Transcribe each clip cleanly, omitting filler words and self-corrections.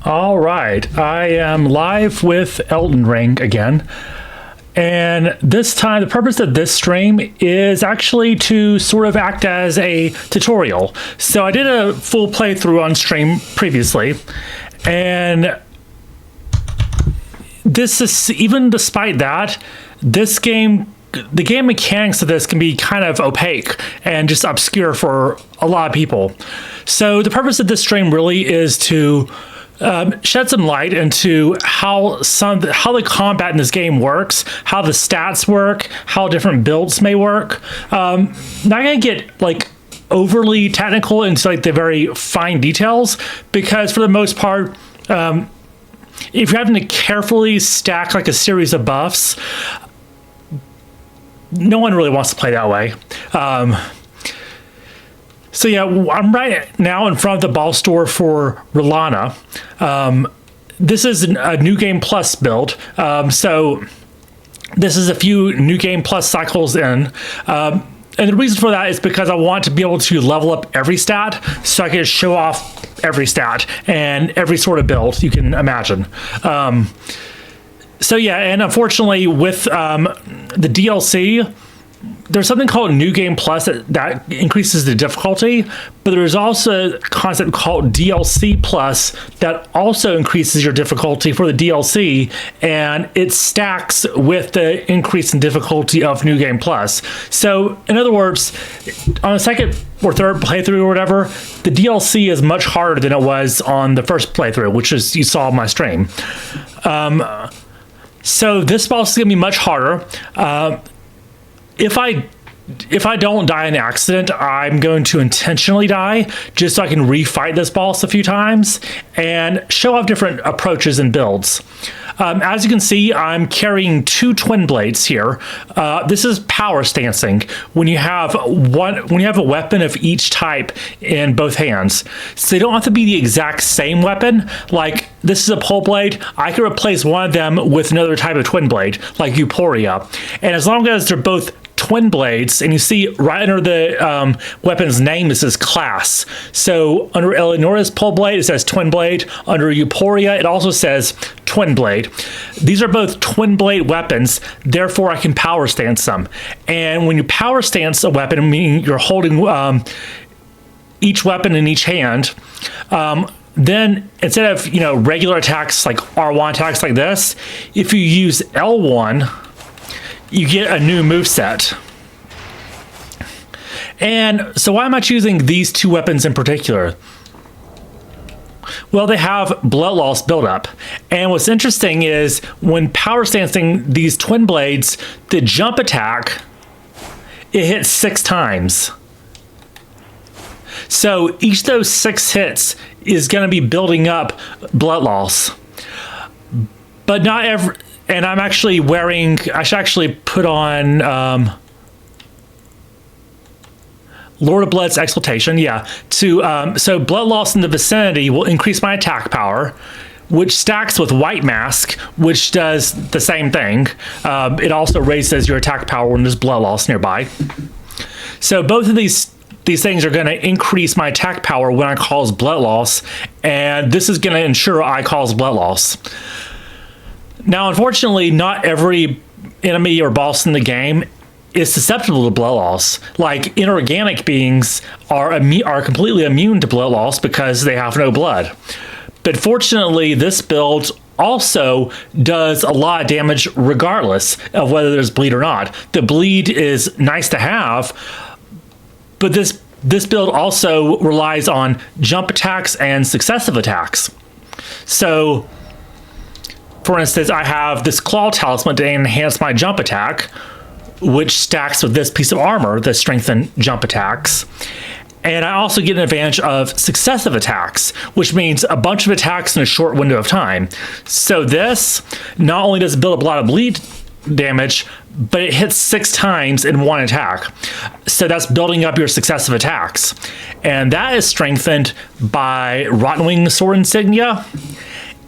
All right, I am live with Elden Ring again. And this time, the purpose of this stream is actually to sort of act as a tutorial. So I did a full playthrough on stream previously, and this is, even despite that, this game, the game mechanics of this can be kind of opaque and just obscure for a lot of people. So the purpose of this stream really is to shed some light into how the combat in this game works, how the stats work, how different builds may work. Not gonna get like overly technical into like the very fine details, because for the most part, if you're having to carefully stack like a series of buffs, no one really wants to play that way. So yeah, I'm right now in front of the ball store for Rilana. This is a New Game Plus build. So this is a few New Game Plus cycles in. And the reason for that is because I want to be able to level up every stat so I can show off every stat and every sort of build you can imagine. So yeah, and unfortunately with the DLC, there's something called New Game Plus that increases the difficulty, but there's also a concept called DLC Plus that also increases your difficulty for the DLC, and it stacks with the increase in difficulty of New Game Plus. So, in other words, on the second or third playthrough or whatever, the DLC is much harder than it was on the first playthrough, which is you saw on my stream. So this boss is going to be much harder. If I don't die in an accident, I'm going to intentionally die just so I can refight this boss a few times and show off different approaches and builds. As you can see, I'm carrying two twin blades here. This is power stancing when you have a weapon of each type in both hands. So they don't have to be the exact same weapon. Like this is a pole blade, I can replace one of them with another type of twin blade, like Euporia. And as long as they're both twin blades, and you see right under the weapon's name, this is class. So under Eleonora's pole blade, it says twin blade. Under Euporia, it also says twin blade. These are both twin blade weapons, therefore I can power stance them. And when you power stance a weapon, meaning you're holding each weapon in each hand, then instead of regular attacks like R1 attacks like this, if you use L1, you get a new moveset. And so why am I choosing these two weapons in particular? Well, they have blood loss buildup. And what's interesting is when power stancing these twin blades, the jump attack, it hits 6 times. So each of those 6 hits is going to be building up blood loss. But not every... And I'm actually wearing, I should actually put on Lord of Blood's Exaltation, yeah. So blood loss in the vicinity will increase my attack power, which stacks with White Mask, which does the same thing. It also raises your attack power when there's blood loss nearby. So both of these things are going to increase my attack power when I cause blood loss, and this is going to ensure I cause blood loss. Now, unfortunately, not every enemy or boss in the game is susceptible to blood loss. Like, inorganic beings are completely immune to blood loss because they have no blood. But fortunately, this build also does a lot of damage regardless of whether there's bleed or not. The bleed is nice to have, but this build also relies on jump attacks and successive attacks. So, for instance, I have this claw talisman to enhance my jump attack, which stacks with this piece of armor that strengthens jump attacks. And I also get an advantage of successive attacks, which means a bunch of attacks in a short window of time. So this not only does it build up a lot of bleed damage, but it hits 6 times in one attack. So that's building up your successive attacks. And that is strengthened by Rottenwing Sword Insignia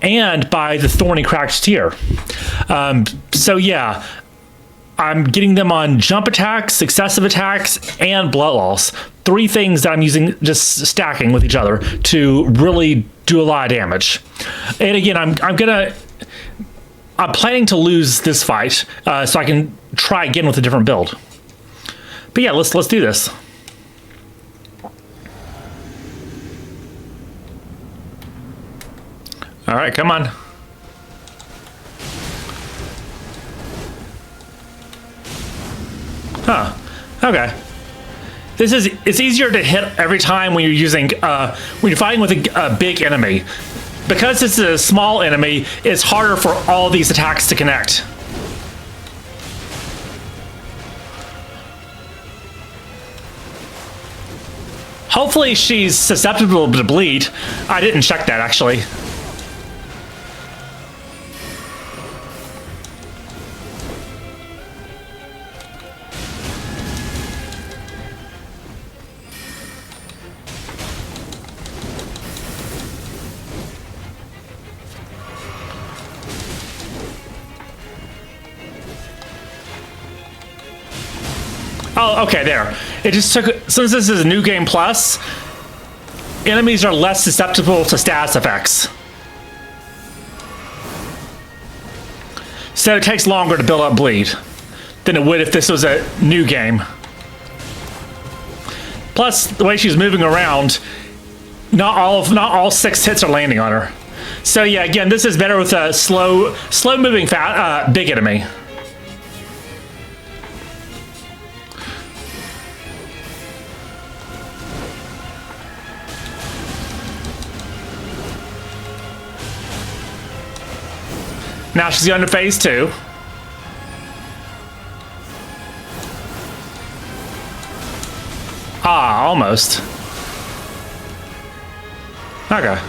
and by the Thorny Cracked Tear. So yeah, I'm getting them on jump attacks, successive attacks, and blood loss. 3 things that I'm using, just stacking with each other to really do a lot of damage. And again, I'm planning to lose this fight, so I can try again with a different build. But yeah, let's do this. All right, come on. Huh. Okay. It's easier to hit every time when you're using when you're fighting with a big enemy. Because this is a small enemy, it's harder for all these attacks to connect. Hopefully she's susceptible to bleed. I didn't check that actually. Oh, okay, there. It just took, since this is a new game plus, enemies are less susceptible to status effects. So it takes longer to build up bleed than it would if this was a new game. Plus, the way she's moving around, not all 6 hits are landing on her. So yeah, again, this is better with a slow moving big enemy. Now she's going to phase 2. Ah, almost. Okay.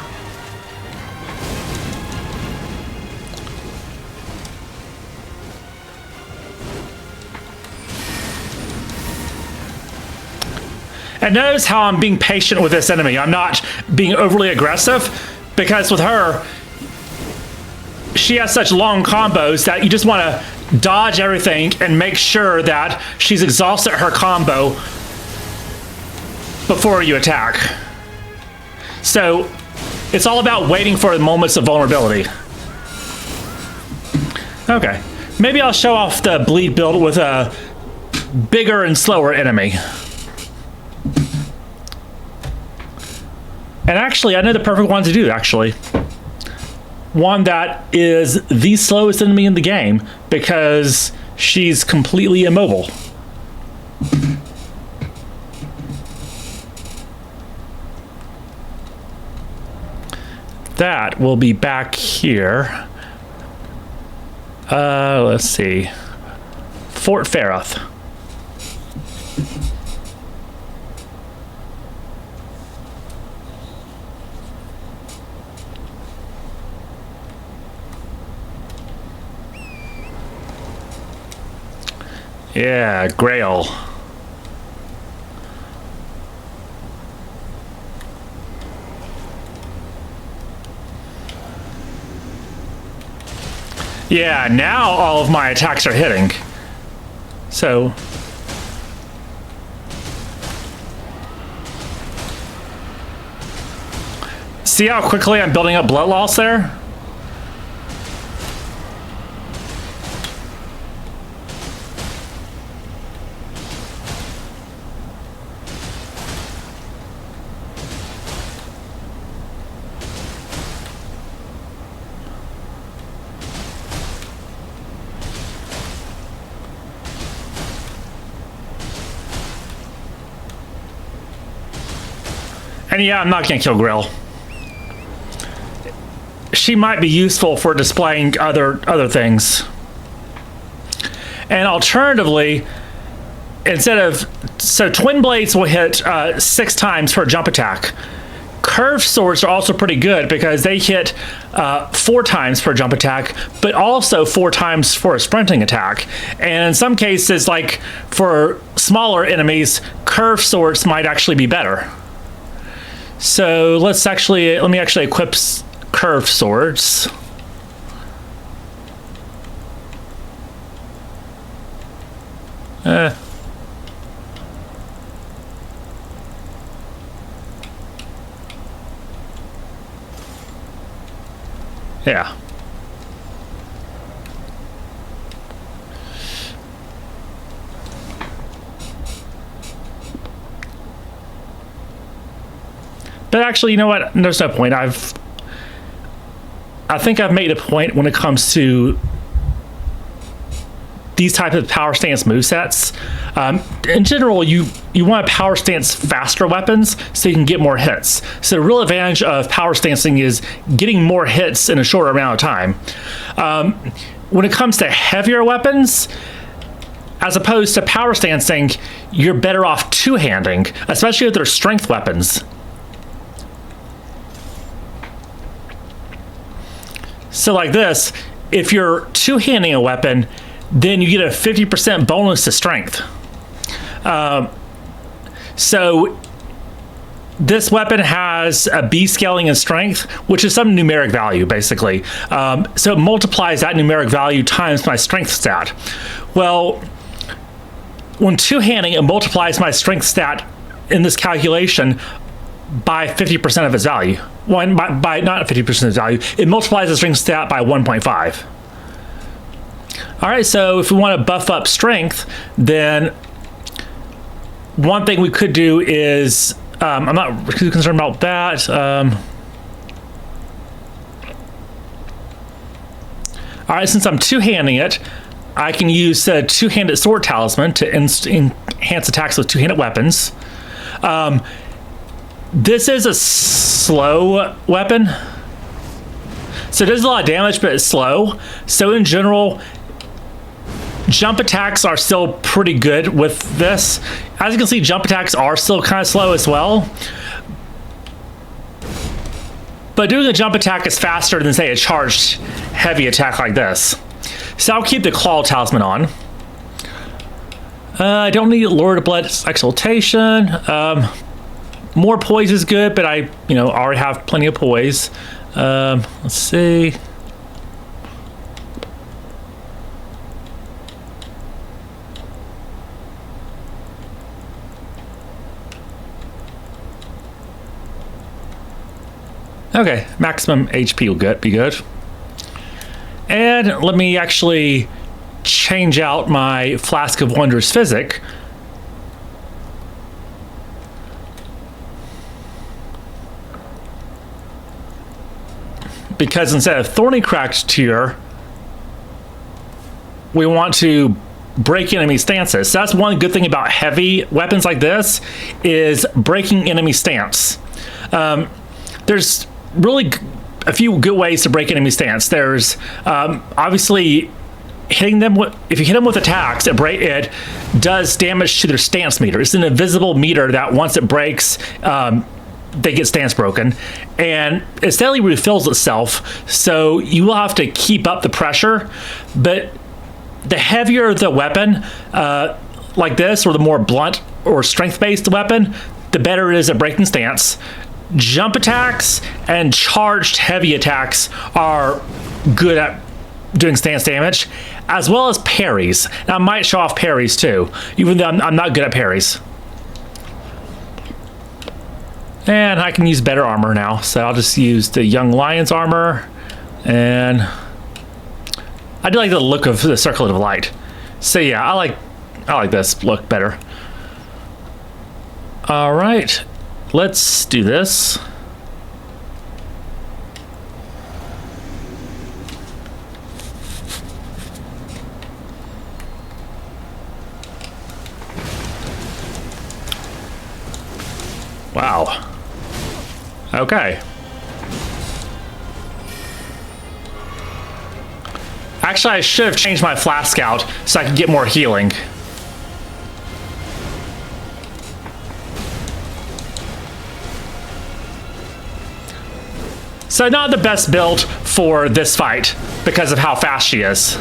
And notice how I'm being patient with this enemy. I'm not being overly aggressive, because with her, she has such long combos that you just want to dodge everything and make sure that she's exhausted her combo before you attack. So it's all about waiting for moments of vulnerability. Okay, maybe I'll show off the bleed build with a bigger and slower enemy. And actually, I know the perfect one to do, actually. One that is the slowest enemy in the game because she's completely immobile. That will be back here. Let's see. Fort Faroth. Yeah, Grail. Yeah, now all of my attacks are hitting. So... see how quickly I'm building up blood loss there? And yeah, I'm not gonna kill Grill. She might be useful for displaying other things. And alternatively, instead of, so twin blades will hit 6 times per jump attack. Curved swords are also pretty good because they hit 4 times per jump attack, but also 4 times for a sprinting attack. And in some cases, like for smaller enemies, curved swords might actually be better. So let me actually equip curved swords. Yeah. But actually, you know what? There's no point. I think I've made a point when it comes to these types of power stance movesets. In general, you want to power stance faster weapons so you can get more hits. So the real advantage of power stancing is getting more hits in a shorter amount of time. When it comes to heavier weapons, as opposed to power stancing, you're better off two-handing, especially if they're strength weapons. So like this, if you're two-handing a weapon, then you get a 50% bonus to strength. So this weapon has a B scaling in strength, which is some numeric value, basically. So it multiplies that numeric value times my strength stat. Well, when two-handing, it multiplies my strength stat in this calculation by 50% of its value. Well, by not 50% of its value, it multiplies the strength stat by 1.5. All right, so if we want to buff up strength, then one thing we could do is, I'm not too concerned about that. All right, since I'm two-handing it, I can use a two-handed sword talisman to enhance attacks with two-handed weapons. This is a slow weapon. So it does a lot of damage, but it's slow. So in general, jump attacks are still pretty good with this. As you can see, jump attacks are still kind of slow as well. But doing a jump attack is faster than, say, a charged heavy attack like this. So I'll keep the claw talisman on. I don't need Lord of Blood's exaltation. More poise is good, but I, already have plenty of poise. Let's see. Okay, maximum HP will be good. And let me actually change out my Flask of Wondrous Physic. Because instead of Thorny Cracked Tier, we want to break enemy stances. So that's one good thing about heavy weapons like this, is breaking enemy stance. There's really a few good ways to break enemy stance. There's obviously hitting them with, if you hit them with attacks, it does damage to their stance meter. It's an invisible meter that once it breaks, they get stance broken, and it steadily refills itself, so you will have to keep up the pressure. But the heavier the weapon, like this, or the more blunt or strength-based weapon, the better it is at breaking stance. Jump attacks and charged heavy attacks are good at doing stance damage, as well as parries. Now, I might show off parries too, even though I'm not good at parries. And I can use better armor now, so I'll just use the Young Lion's armor. And I do like the look of the Circlet of Light. So yeah, I like this look better. All right, let's do this. Wow. Okay. Actually, I should have changed my flask out so I could get more healing. So not the best build for this fight because of how fast she is.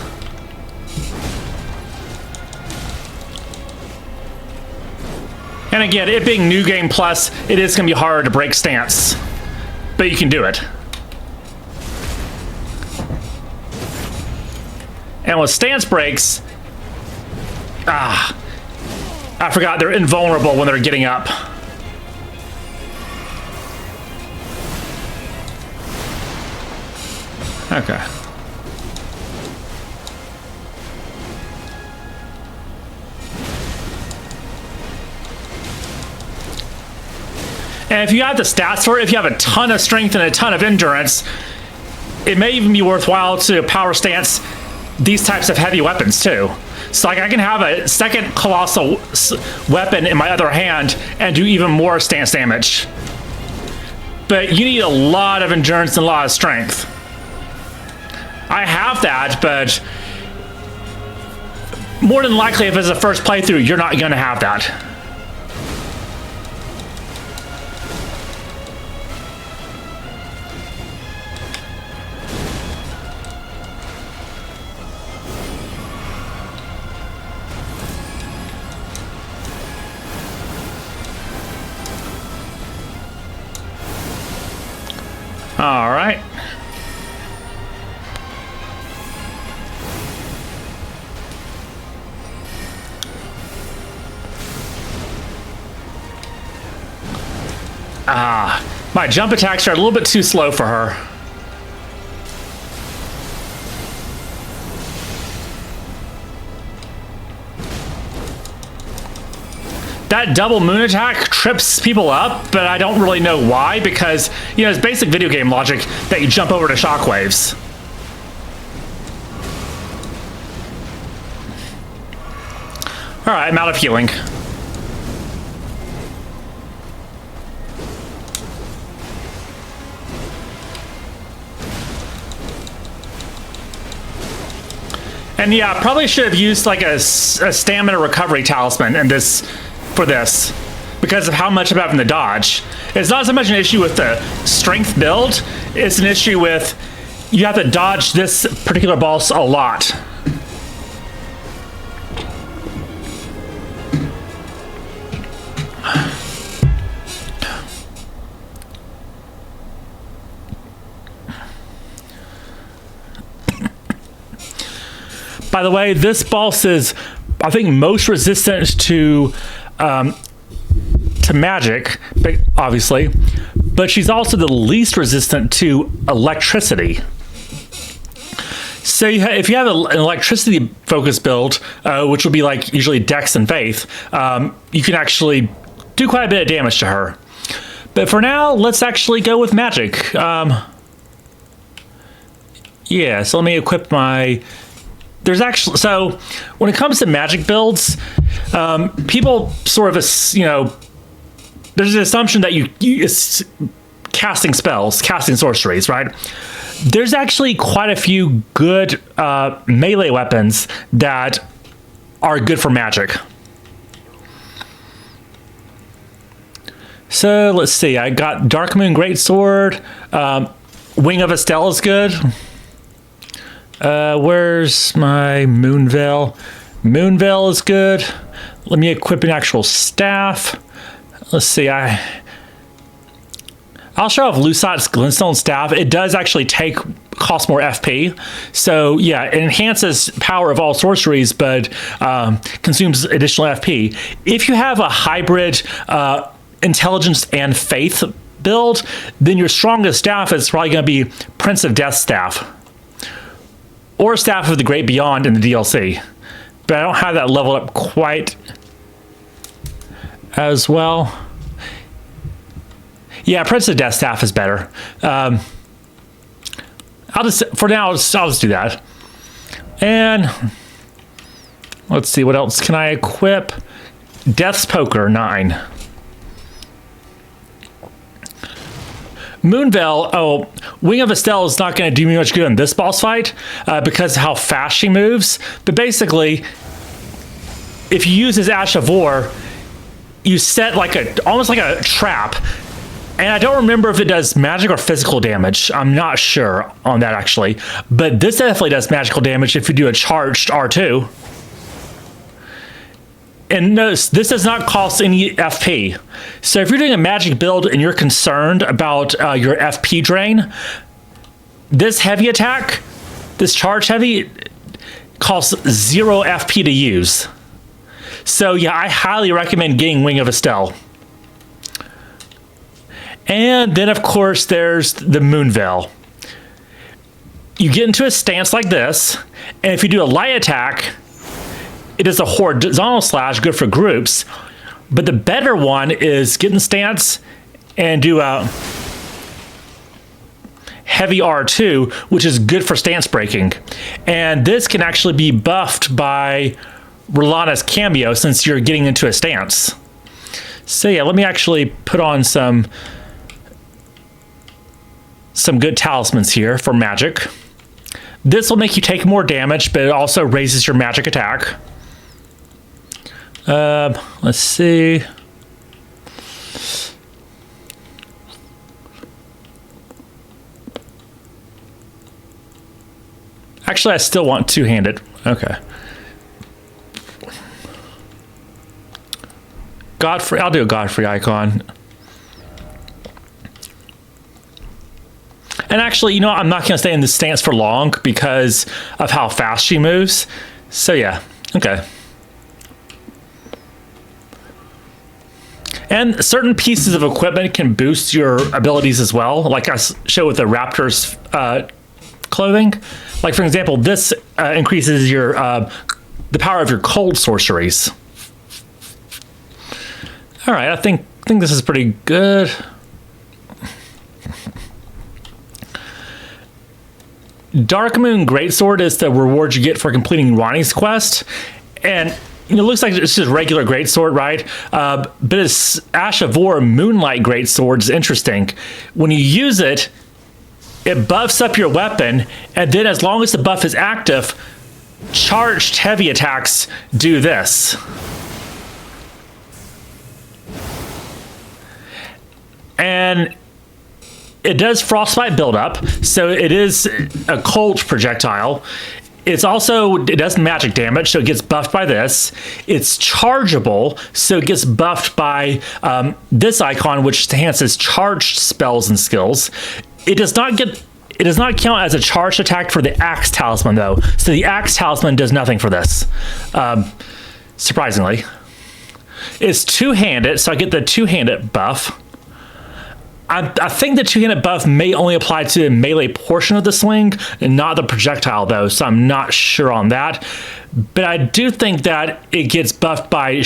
And again, it being New Game Plus, it is going to be harder to break stance, but you can do it. And with stance breaks, I forgot they're invulnerable when they're getting up. Okay. And if you have the stats for it, if you have a ton of strength and a ton of endurance, it may even be worthwhile to power stance these types of heavy weapons too. So like I can have a second colossal weapon in my other hand and do even more stance damage. But you need a lot of endurance and a lot of strength. I have that, but more than likely if it's a first playthrough, you're not gonna have that. All right. My jump attacks are a little bit too slow for her. That double moon attack trips people up, but I don't really know why, because, you know, it's basic video game logic that you jump over to shockwaves. All right, I'm out of healing. And yeah, probably should have used like a stamina recovery talisman in this, for this, because of how much I'm having to dodge. It's not so much an issue with the strength build, it's an issue with you have to dodge this particular boss a lot. By the way, this boss is, I think, most resistant to magic, obviously, but she's also the least resistant to electricity. So if you have an electricity focus build, which will be like usually Dex and Faith, you can actually do quite a bit of damage to her. But for now, let's actually go with magic. Yeah, so let me equip my... There's actually, so when it comes to magic builds, people sort of, you know, there's an assumption that it's casting spells, casting sorceries, right? There's actually quite a few good melee weapons that are good for magic. So let's see, I got Dark Moon Greatsword, Wing of Estelle is good. Where's my Moonveil? Moonveil is good. Let me equip an actual staff. Let's see, I'll show off Lusat's Glintstone staff. It does actually cost more FP. So yeah, it enhances power of all sorceries, but consumes additional FP. If you have a hybrid intelligence and faith build, then your strongest staff is probably going to be Prince of Death staff. Or Staff of the Great Beyond in the DLC. But I don't have that leveled up quite as well. Yeah, Prince of Death Staff is better. For now, I'll just do that. And let's see, what else can I equip? Death's Poker, 9. Moonveil, oh, Wing of Estelle is not going to do me much good in this boss fight because of how fast she moves. But basically, if you use his Ash of War, you set like almost like a trap. And I don't remember if it does magic or physical damage. I'm not sure on that actually. But this definitely does magical damage if you do a charged R2. And notice, this does not cost any FP. So if you're doing a magic build and you're concerned about your FP drain, this heavy attack, this charge heavy, costs 0 FP to use. So yeah, I highly recommend getting Wing of Estelle. And then, of course, there's the Moon Veil. You get into a stance like this, and if you do a light attack, it is a horizontal slash, good for groups. But the better one is get in stance and do a heavy R2, which is good for stance breaking. And this can actually be buffed by Rolana's cameo since you're getting into a stance. So yeah, let me actually put on some good talismans here for magic. This will make you take more damage, but it also raises your magic attack. Let's see. Actually, I still want two-handed. Okay. Godfrey, I'll do a Godfrey icon. And actually, you know, I'm not going to stay in this stance for long because of how fast she moves. So yeah, okay. And certain pieces of equipment can boost your abilities as well, like I showed with the Raptor's clothing. Like for example, this increases your the power of your cold sorceries. All right, I think this is pretty good. Dark Moon Greatsword is the reward you get for completing Ronnie's quest, and it looks like it's just regular Greatsword, right? But it's Ash of War Moonlight Greatsword is interesting. When you use it, it buffs up your weapon, and then as long as the buff is active, charged heavy attacks do this. And it does frostbite buildup, so it is a cold projectile. It does magic damage, so it gets buffed by this. It's chargeable, so it gets buffed by this icon, which enhances charged spells and skills. It does not count as a charged attack for the Axe Talisman, though. So the Axe Talisman does nothing for this, surprisingly. It's two-handed, so I get the two-handed buff. I think the two-handed buff may only apply to the melee portion of the swing and not the projectile, though, so I'm not sure on that. But I do think that it gets buffed by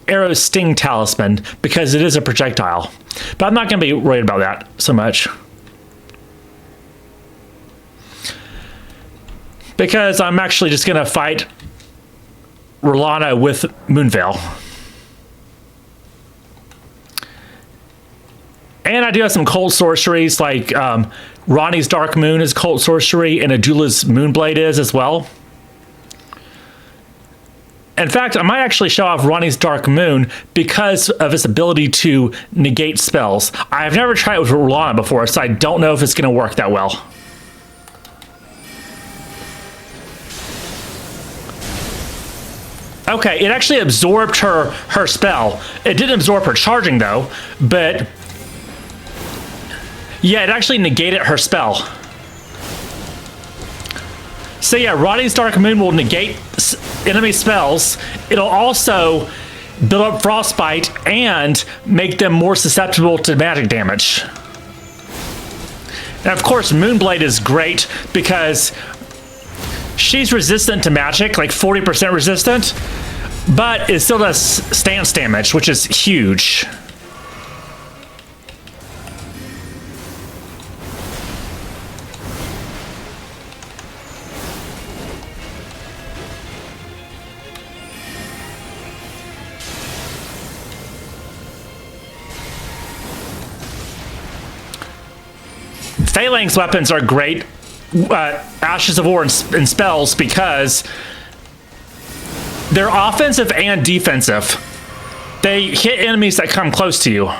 Arrow Sting Talisman, because it is a projectile. But I'm not going to be worried about that so much, because I'm actually just going to fight Rolana with Moonveil. And I do have some cold sorceries, like Ronnie's Dark Moon is cold sorcery, and Adula's Moonblade is as well. In fact, I might actually show off Ronnie's Dark Moon because of its ability to negate spells. I've never tried it with Rolana before, so I don't know if it's going to work that well. Okay, it actually absorbed her spell. It didn't absorb her charging, though, but yeah, it actually negated her spell. So yeah, Ronnie's Dark Moon will negate enemy spells. It'll also build up frostbite and make them more susceptible to magic damage. And of course, Moonblade is great because she's resistant to magic, like 40% resistant, but it still does stance damage, which is huge. Phalanx weapons are great, Ashes of War and spells, because they're offensive and defensive. They hit enemies that come close to you.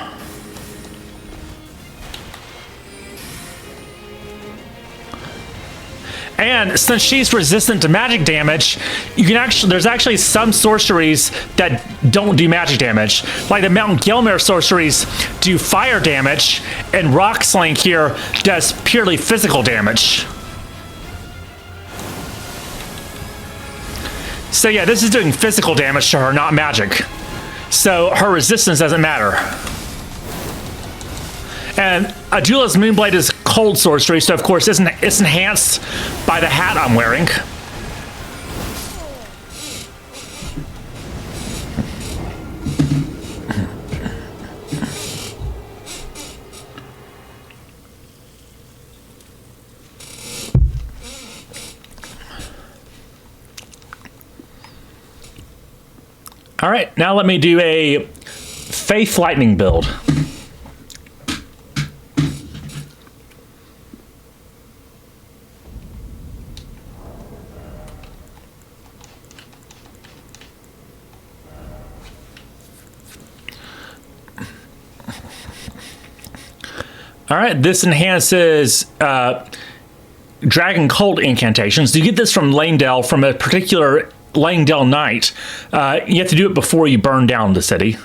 And since she's resistant to magic damage, you can there's actually some sorceries that don't do magic damage. Like the Mount Gelmir sorceries do fire damage, and Rock Sling here does purely physical damage. So yeah, this is doing physical damage to her, not magic. So her resistance doesn't matter. And Adula's Moonblade is cold sorcery, so of course it's enhanced by the hat I'm wearing. All right, now let me do a Faith Lightning build. All right, this enhances Dragon Cult incantations. You get this from Langdale, from a particular Langdale Knight. You have to do it before you burn down the city.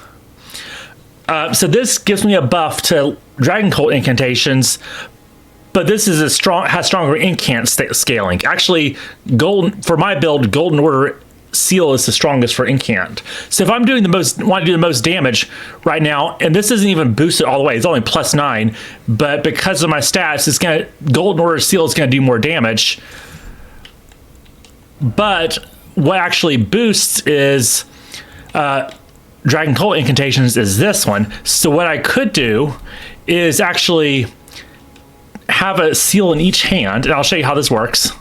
So this gives me a buff to Dragon Cult incantations, but this is has stronger incant scaling. Actually, for my build, Golden Order Seal is the strongest for incant. So if I'm want to do the most damage right now, and this isn't even boosted all the way, it's only +9, but because of my stats, Golden Order Seal is gonna do more damage. But what actually boosts is Dragon Cult incantations is this one. So what I could do is actually have a seal in each hand, and I'll show you how this works.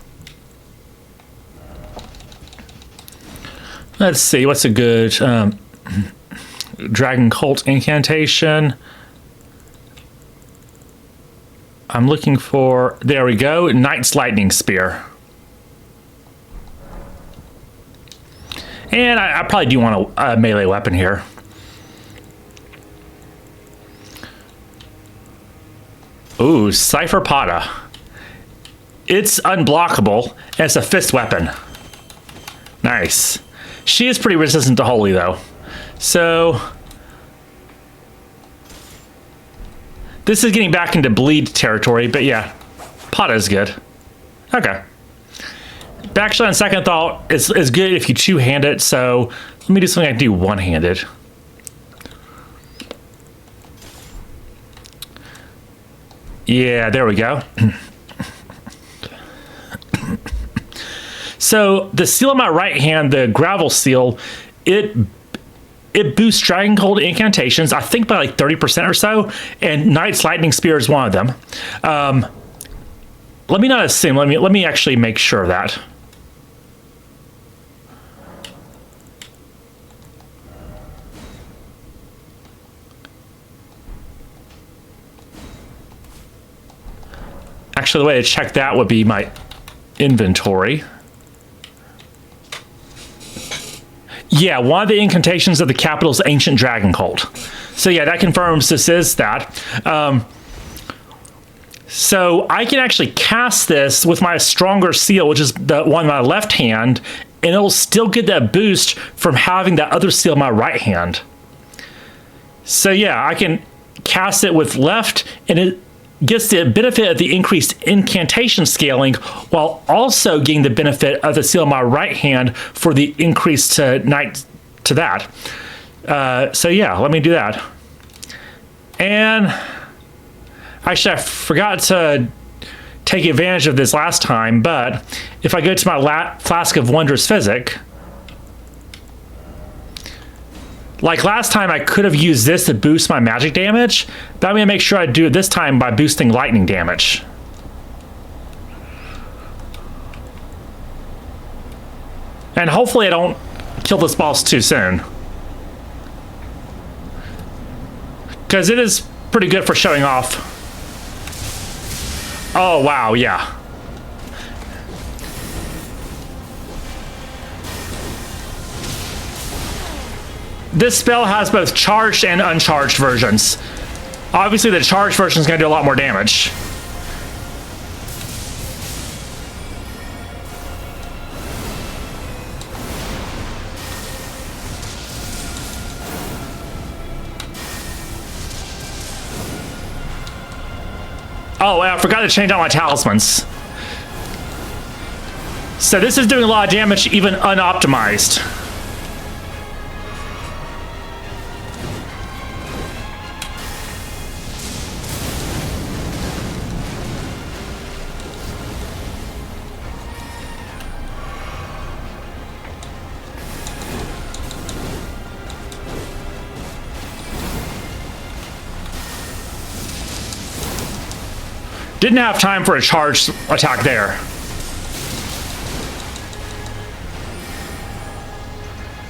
Let's see, what's a good Dragon Cult incantation? I'm looking for, there we go, Knight's Lightning Spear. And I probably do want a melee weapon here. Ooh, Cypher Pata. It's unblockable, and it's a fist weapon. Nice. She is pretty resistant to Holy, though. So this is getting back into bleed territory, but yeah, Pata is good. Okay. But actually, on second thought, it's good if you two-hand it, so let me do something I can do one-handed. Yeah, there we go. So the seal on my right hand, the Gravel Seal, it boosts Dragon Cold incantations, I think by like 30% or so, and Knight's Lightning Spear is one of them. Let me not assume, let me actually make sure of that. Actually, the way to check that would be my inventory. Yeah, one of the incantations of the capital is Ancient Dragon Cult. So yeah, that confirms this is that. So I can actually cast this with my Stronger Seal, which is the one in my left hand, and it'll still get that boost from having that other seal in my right hand. So yeah, I can cast it with left, and it gets the benefit of the increased incantation scaling while also getting the benefit of the seal in my right hand for the increase to Knight to that. So yeah, let me do that. And actually, I forgot to take advantage of this last time, but if I go to my Flask of Wondrous Physic, like last time, I could have used this to boost my magic damage, but I'm going to make sure I do it this time by boosting lightning damage. And hopefully I don't kill this boss too soon, because it is pretty good for showing off. Oh, wow, yeah. This spell has both charged and uncharged versions. Obviously, the charged version is going to do a lot more damage. Oh, I forgot to change out my talismans. So this is doing a lot of damage even unoptimized. Didn't have time for a charge attack there.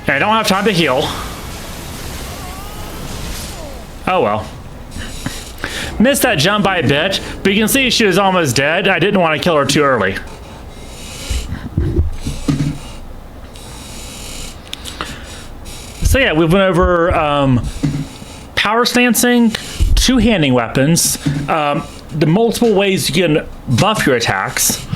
Okay, I don't have time to heal. Oh well. Missed that jump by a bit, but you can see she was almost dead. I didn't want to kill her too early. So yeah, we went over power stancing, two-handing weapons, the multiple ways you can buff your attacks.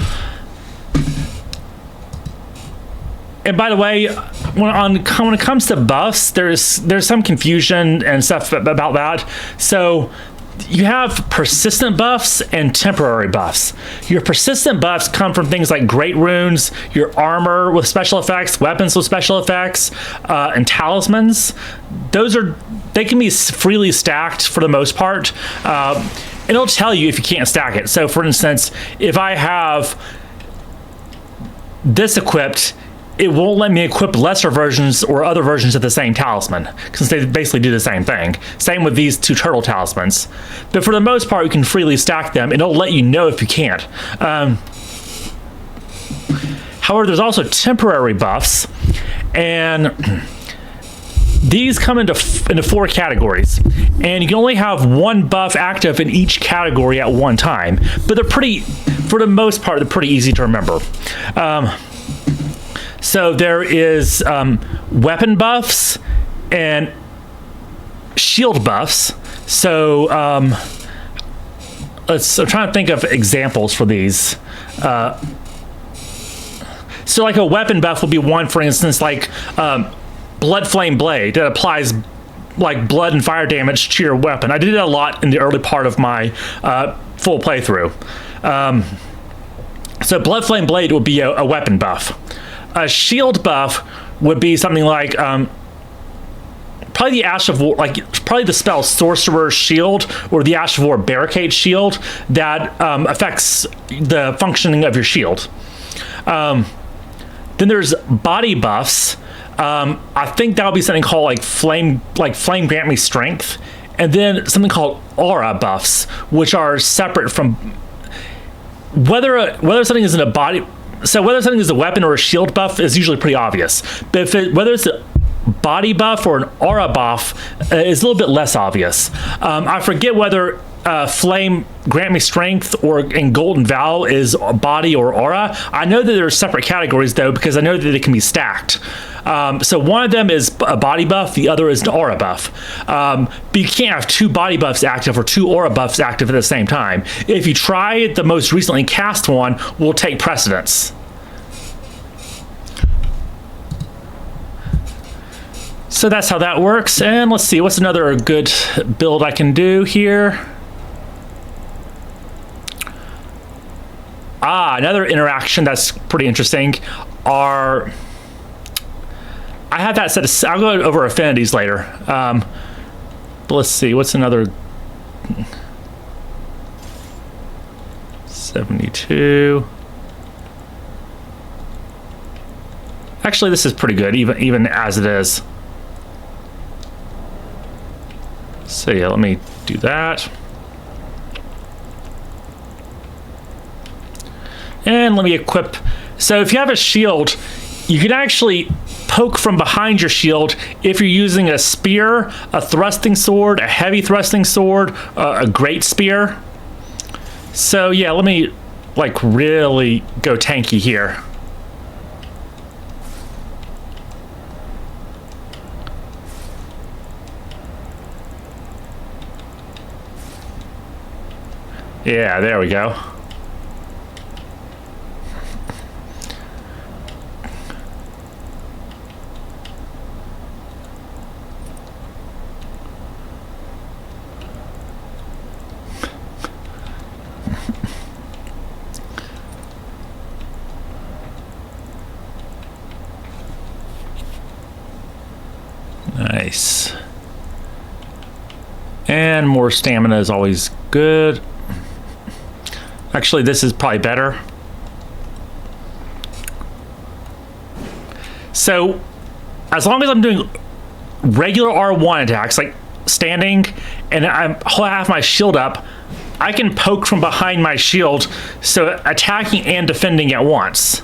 And by the way, when it comes to buffs, there's some confusion and stuff about that. So you have persistent buffs and temporary buffs. Your persistent buffs come from things like great runes, your armor with special effects, weapons with special effects, and talismans. They can be freely stacked for the most part. It'll tell you if you can't stack it. So for instance, if I have this equipped, it won't let me equip lesser versions or other versions of the same talisman, because they basically do the same thing. Same with these two turtle talismans. But for the most part, you can freely stack them, and it'll let you know if you can't. However, there's also temporary buffs, and these come into four categories, and you can only have one buff active in each category at one time. But for the most part, they're pretty easy to remember. So there is weapon buffs and shield buffs. So I'm trying to think of examples for these. So like a weapon buff will be one, for instance, like Blood Flame Blade that applies like blood and fire damage to your weapon. I did it a lot in the early part of my full playthrough. So Blood Flame Blade would be a weapon buff. A shield buff would be something like probably the Ash of War, probably the spell Sorcerer's Shield or the Ash of War Barricade Shield that affects the functioning of your shield. Then there's body buffs. I think that would be something called Flame Grant Me Strength, and then something called Aura buffs, which are separate from whether something is in a body. So whether something is a weapon or a shield buff is usually pretty obvious. But whether it's a body buff or an aura buff is a little bit less obvious. I forget whether Flame Grant Me Strength and Golden Vow is body or aura. I know that there are separate categories though, because I know that they can be stacked. So one of them is a body buff, the other is an aura buff. But you can't have two body buffs active or two aura buffs active at the same time. If you try, the most recently cast one will take precedence. So that's how that works. And let's see, what's another good build I can do here? Another interaction that's pretty interesting are... I have that set. I'll go over affinities later. But let's see. What's another? 72. Actually, this is pretty good, even as it is. So yeah, let me do that. And let me equip. So if you have a shield, you can actually poke from behind your shield if you're using a spear, a thrusting sword, a heavy thrusting sword, a great spear. So yeah, let me really go tanky here. Yeah, there we go. Nice. And more stamina is always good. Actually, this is probably better. So, as long as I'm doing regular R1 attacks, like standing, and I have my shield up, I can poke from behind my shield, so attacking and defending at once.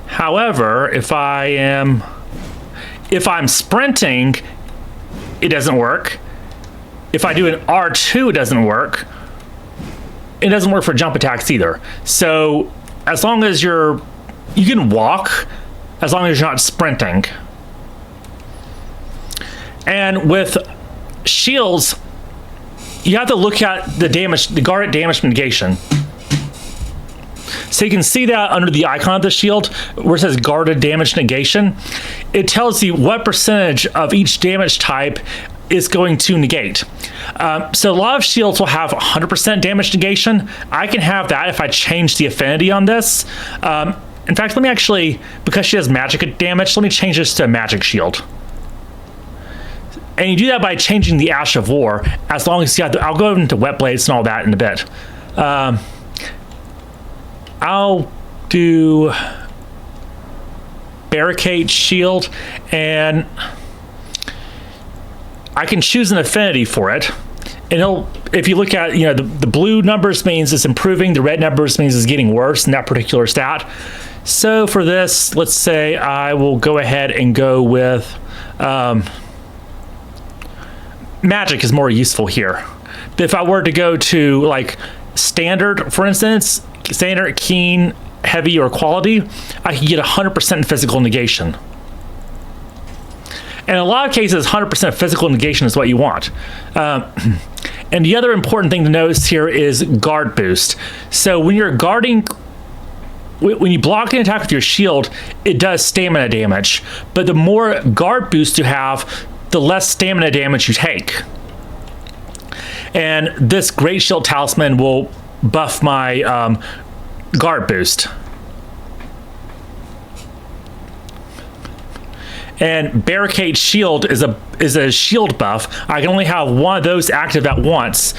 However, if I'm sprinting, it doesn't work. If I do an R2, it doesn't work. It doesn't work for jump attacks either. So as long as you can walk, as long as you're not sprinting. And with shields, you have to look at the guarded damage negation. So you can see that under the icon of the shield where it says guarded damage negation. It tells you what percentage of each damage type is going to negate. So a lot of shields will have 100% damage negation. I can have that if I change the affinity on this. In fact, let me actually, because she has magic damage, let me change this to a magic shield. And you do that by changing the Ash of War, as long as you have I'll go into Wet Blades and all that in a bit. I'll do Barricade Shield, and I can choose an affinity for it. And if you look at, the blue numbers means it's improving, the red numbers means it's getting worse in that particular stat. So for this, let's say I will go ahead and go with magic is more useful here. But if I were to go to like standard, for instance, standard, keen, heavy, or quality, I can get 100% physical negation. And in a lot of cases, 100% physical negation is what you want. And the other important thing to notice here is guard boost. So when you're guarding, when you block an attack with your shield, it does stamina damage. But the more guard boost you have, the less stamina damage you take. And this Great Shield Talisman will buff my guard boost. And Barricade Shield is a shield buff. I can only have one of those active at once.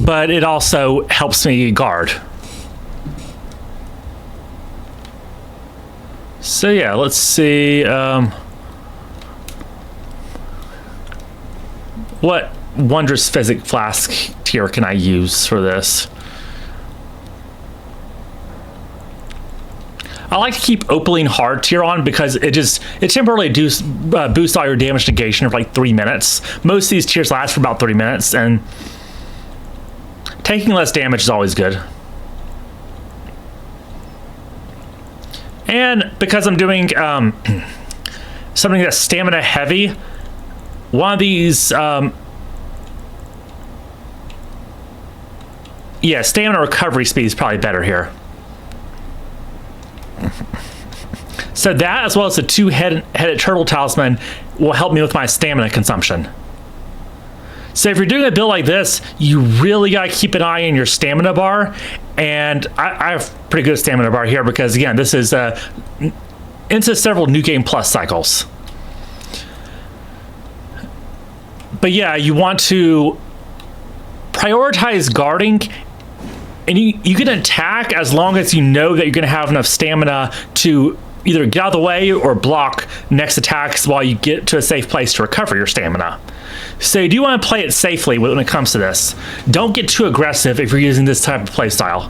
But it also helps me guard. So yeah, let's see. What Wondrous Physic Flask tier can I use for this? I like to keep Opaline Hard tier on because it temporarily boosts all your damage negation for like 3 minutes. Most of these tiers last for about 3 minutes, and taking less damage is always good. And because I'm doing something that's stamina heavy, one of these, stamina recovery speed is probably better here. So that, as well as the two-headed turtle talisman, will help me with my stamina consumption. So if you're doing a build like this, you really got to keep an eye on your stamina bar. And I have pretty good stamina bar here because, again, this is into several New Game Plus cycles. But yeah, you want to prioritize guarding, and you can attack as long as you know that you're going to have enough stamina to either get out of the way or block next attacks while you get to a safe place to recover your stamina. So you do want to play it safely when it comes to this. Don't get too aggressive if you're using this type of playstyle.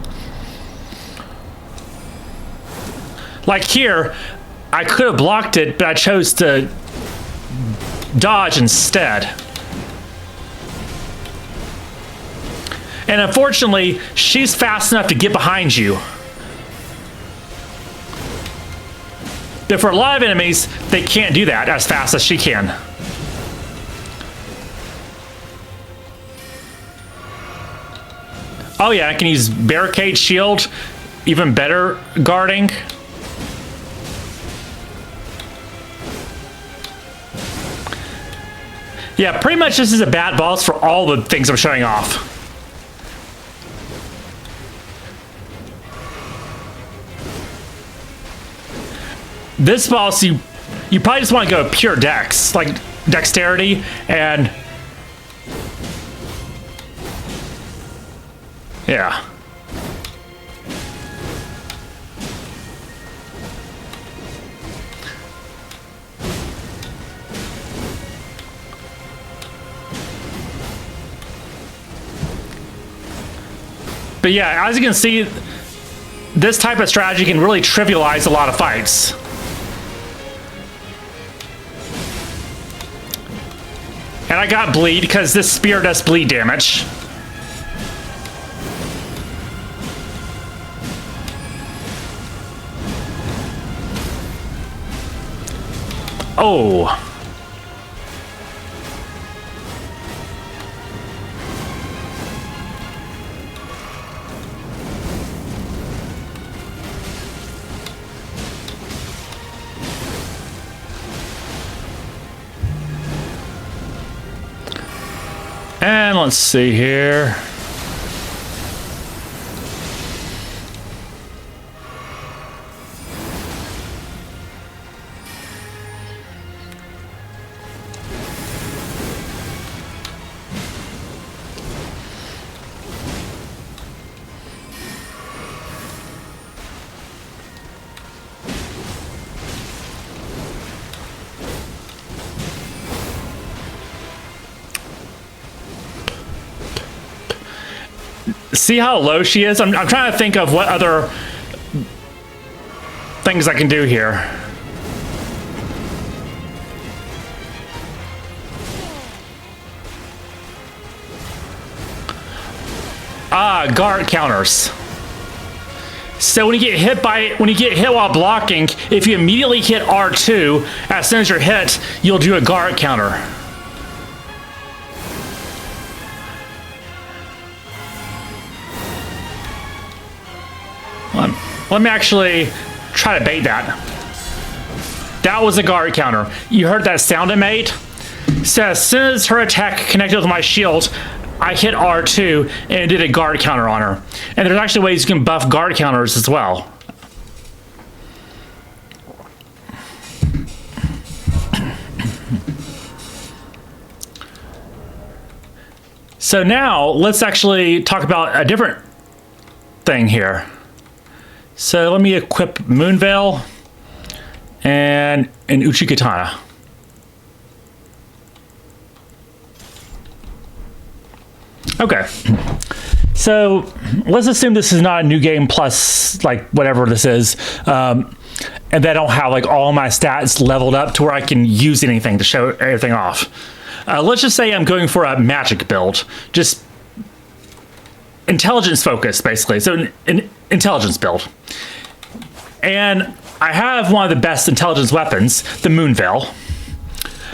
Like here, I could have blocked it, but I chose to dodge instead. And unfortunately, she's fast enough to get behind you. But for a lot of enemies, they can't do that as fast as she can. Oh yeah, I can use Barricade Shield, even better guarding. Yeah, pretty much this is a bad boss for all the things I'm showing off. This boss, you probably just want to go pure dex, like dexterity, and yeah. But yeah, as you can see, this type of strategy can really trivialize a lot of fights. And I got bleed because this spear does bleed damage. Oh. And let's see here. See how low she is? I'm trying to think of what other things I can do here. Ah, guard counters. So when you get hit while blocking, if you immediately hit R2, as soon as you're hit, you'll do a guard counter. Let me actually try to bait that. That was a guard counter. You heard that sound it made? So as soon as her attack connected with my shield, I hit R2 and it did a guard counter on her. And there's actually ways you can buff guard counters as well. So now let's actually talk about a different thing here. So let me equip Moonveil and an Uchikatana. Okay. So let's assume this is not a new game plus like whatever this is. And that I don't have like all my stats leveled up to where I can use anything to show everything off. Let's just say I'm going for a magic build. Just intelligence focus, basically. So an intelligence build. And I have one of the best intelligence weapons, the Moonveil.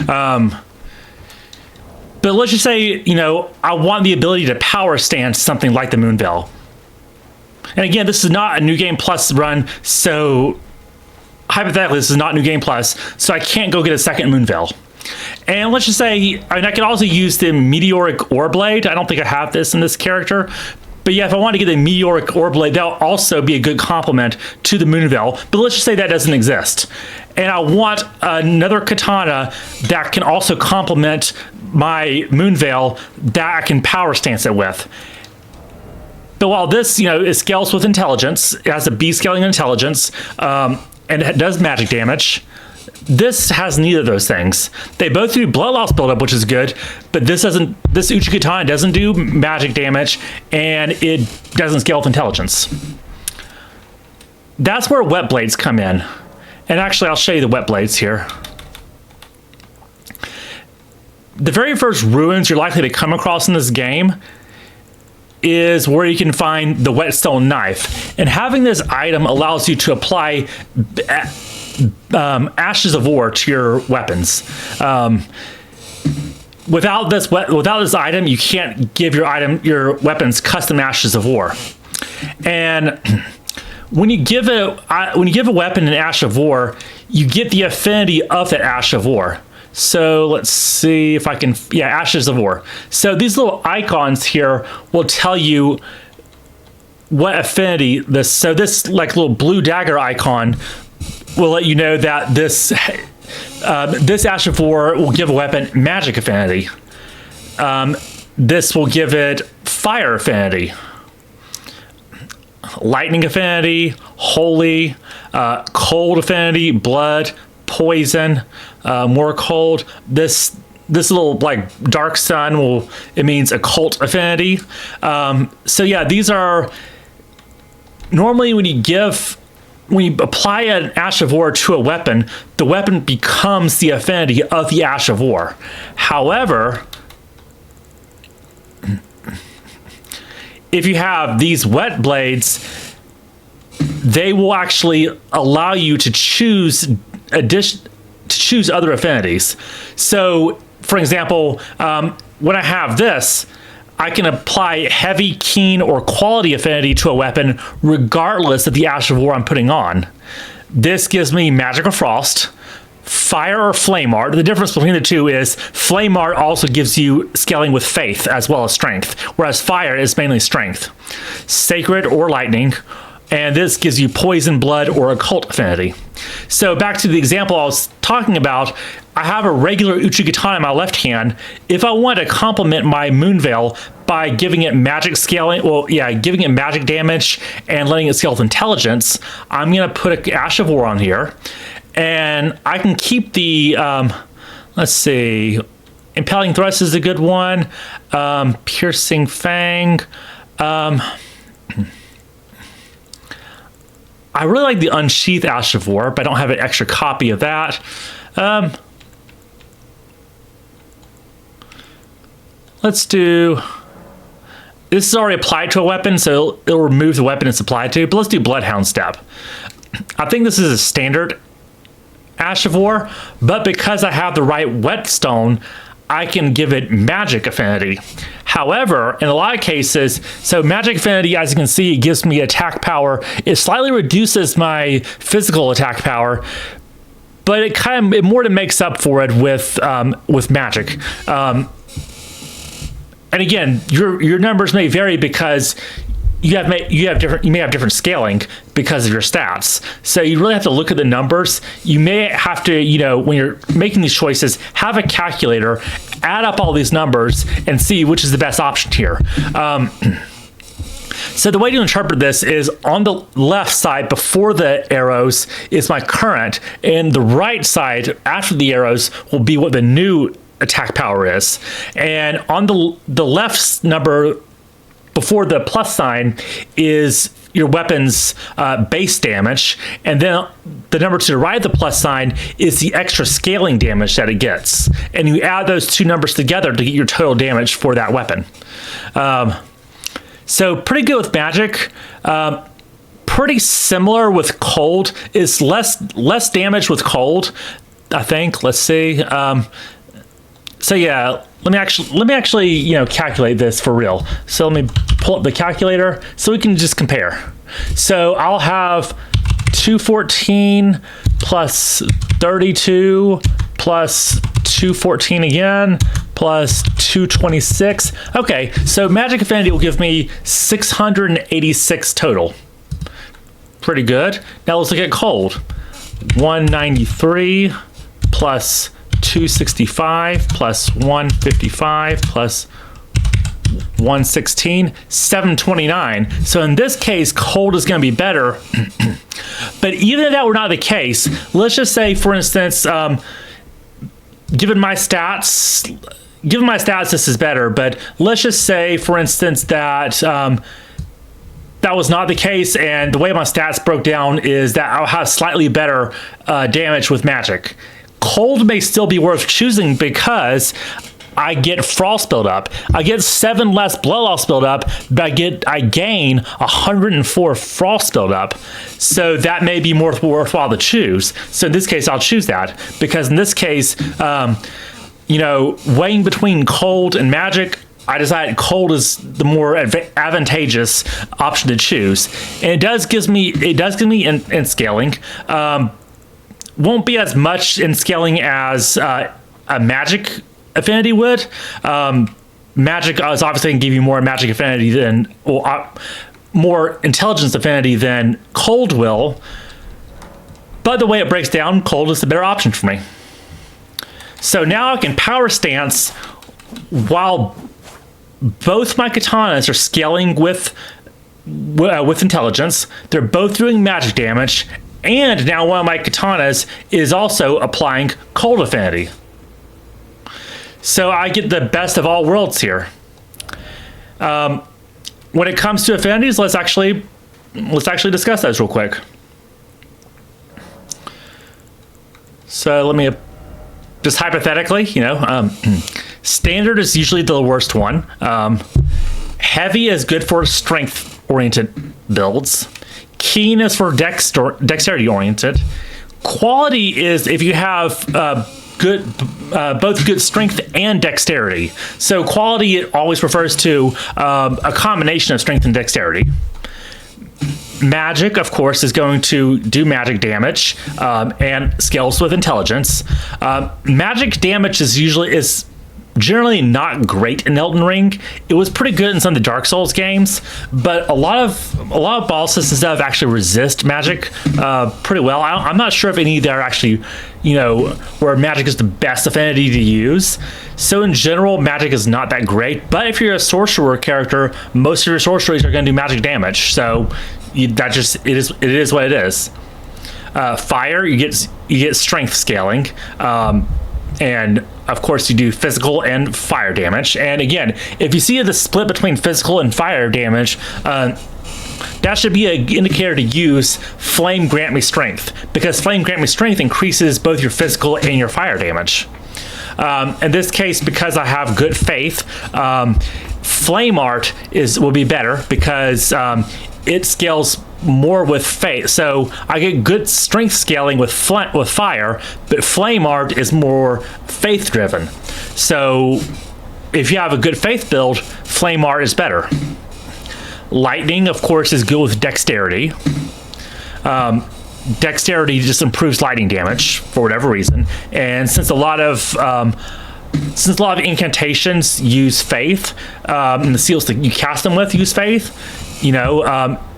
But let's just say, you know, I want the ability to power stance something like the Moonveil. And again, this is not a New Game Plus run, so hypothetically, this is not New Game Plus, so I can't go get a second Moonveil. And let's just say, I mean, I could also use the Meteoric Ore Blade. I don't think I have this in this character. But yeah, if I want to get the Meteoric Ore Blade, that'll also be a good complement to the Moonveil. But let's just say that doesn't exist. And I want another katana that can also complement my Moonveil that I can power stance it with. But while this, you know, it scales with intelligence, it has a B scaling intelligence, and it does magic damage. This has neither of those things. They both do blood loss buildup, which is good, but this doesn't. This Uchikatana doesn't do magic damage, and it doesn't scale with intelligence. That's where wet blades come in. And actually, I'll show you the wet blades here. The very first ruins you're likely to come across in this game is where you can find the whetstone knife. And having this item allows you to apply ashes of war to your weapons. Without this item, you can't give your weapons custom ashes of war. And when you give a weapon an ash of war, you get the affinity of that ash of war. So let's see if I can, yeah, ashes of war. So these little icons here will tell you what affinity this. So this like little blue dagger icon will let you know that this Ash of War will give a weapon magic affinity. This will give it fire affinity, lightning affinity, holy, cold affinity, blood, poison, more cold. This little like dark sun it means occult affinity. So yeah, these are normally when you apply an Ash of War to a weapon, the weapon becomes the affinity of the Ash of War. However, if you have these wet blades, they will actually allow you to choose other affinities. So, for example, when I have this, I can apply heavy, keen, or quality affinity to a weapon regardless of the Ash of War I'm putting on. This gives me Magic or Frost, Fire or Flame Art. The difference between the two is Flame Art also gives you scaling with Faith as well as Strength, whereas Fire is mainly Strength. Sacred or Lightning, and this gives you Poison, Blood, or Occult affinity. So back to the example I was talking about, I have a regular Uchigatana in my left hand. If I want to complement my Moonveil by giving it magic scaling, giving it magic damage and letting it scale with intelligence, I'm going to put an Ash of War on here. And I can keep the, let's see, Impaling Thrust is a good one. Piercing Fang. I really like the Unsheath Ash of War, but I don't have an extra copy of that. Let's do... This is already applied to a weapon, so it'll remove the weapon it's applied to, but let's do Bloodhound Step. I think this is a standard Ash of War, but because I have the right whetstone, I can give it magic affinity. However, in a lot of cases, so magic affinity, as you can see, it gives me attack power. It slightly reduces my physical attack power, but it more than makes up for it with magic. And again, your numbers may vary because you may have different scaling because of your stats. So you really have to look at the numbers. You may have to, when you're making these choices, have a calculator, add up all these numbers, and see which is the best option here. So the way to interpret this is on the left side before the arrows is my current, and the right side after the arrows will be what the new attack power is. And on the left number before the plus sign is your weapon's base damage, and then the number to the right of the plus sign is the extra scaling damage that it gets. And you add those two numbers together to get your total damage for that weapon. So pretty good with magic. Pretty similar with cold. It's less damage with cold, I think. Let's see. So yeah, let me actually calculate this for real. So let me pull up the calculator so we can just compare. So I'll have 214 plus 32 plus 214 again plus 226. Okay, so magic affinity will give me 686 total. Pretty good. Now let's look at cold. 193 plus 265 plus 155 plus 116, 729. So in this case, cold is going to be better. But even if that were not the case, let's just say, for instance, given my stats, this is better. But let's just say, for instance, that that was not the case, and the way my stats broke down is that I'll have slightly better damage with magic. Cold may still be worth choosing because I get frost buildup. I get 7 less blood loss buildup, but I gain 104 frost buildup. So that may be more worthwhile to choose. So in this case, I'll choose that because in this case, weighing between cold and magic, I decided cold is the more advantageous option to choose, and it does give me in scaling. Won't be as much in scaling as a magic affinity would. Magic is obviously going to give you more magic affinity than, more intelligence affinity than cold will. But the way it breaks down, cold is the better option for me. So now I can power stance while both my katanas are scaling with intelligence. They're both doing magic damage, and now one of my katanas is also applying cold affinity. So I get the best of all worlds here. When it comes to affinities, let's actually discuss those real quick. So let me just hypothetically, standard is usually the worst one. Heavy is good for strength-oriented builds. Keen is for dexterity-oriented. Quality is if you have both good strength and dexterity. So quality always refers to a combination of strength and dexterity. Magic, of course, is going to do magic damage and scales with intelligence. Magic damage is generally not great in Elden Ring. It was pretty good in some of the Dark Souls games, but a lot of bosses and stuff actually resist magic pretty well. I'm not sure if any that are actually, where magic is the best affinity to use. So in general, magic is not that great. But if you're a sorcerer character, most of your sorceries are going to do magic damage. So it is what it is. Fire, you get strength scaling. And of course you do physical and fire damage. And again, if you see the split between physical and fire damage, that should be an indicator to use Flame Grant Me Strength, because Flame Grant Me Strength increases both your physical and your fire damage. In this case, because I have good faith, Flame Art will be better because it scales more with faith. So I get good strength scaling with fire, but Flame Art is more faith driven. So if you have a good faith build, Flame Art is better. Lightning, of course, is good with dexterity. Dexterity just improves lightning damage for whatever reason. And since a lot of incantations use faith, and the seals that you cast them with use faith,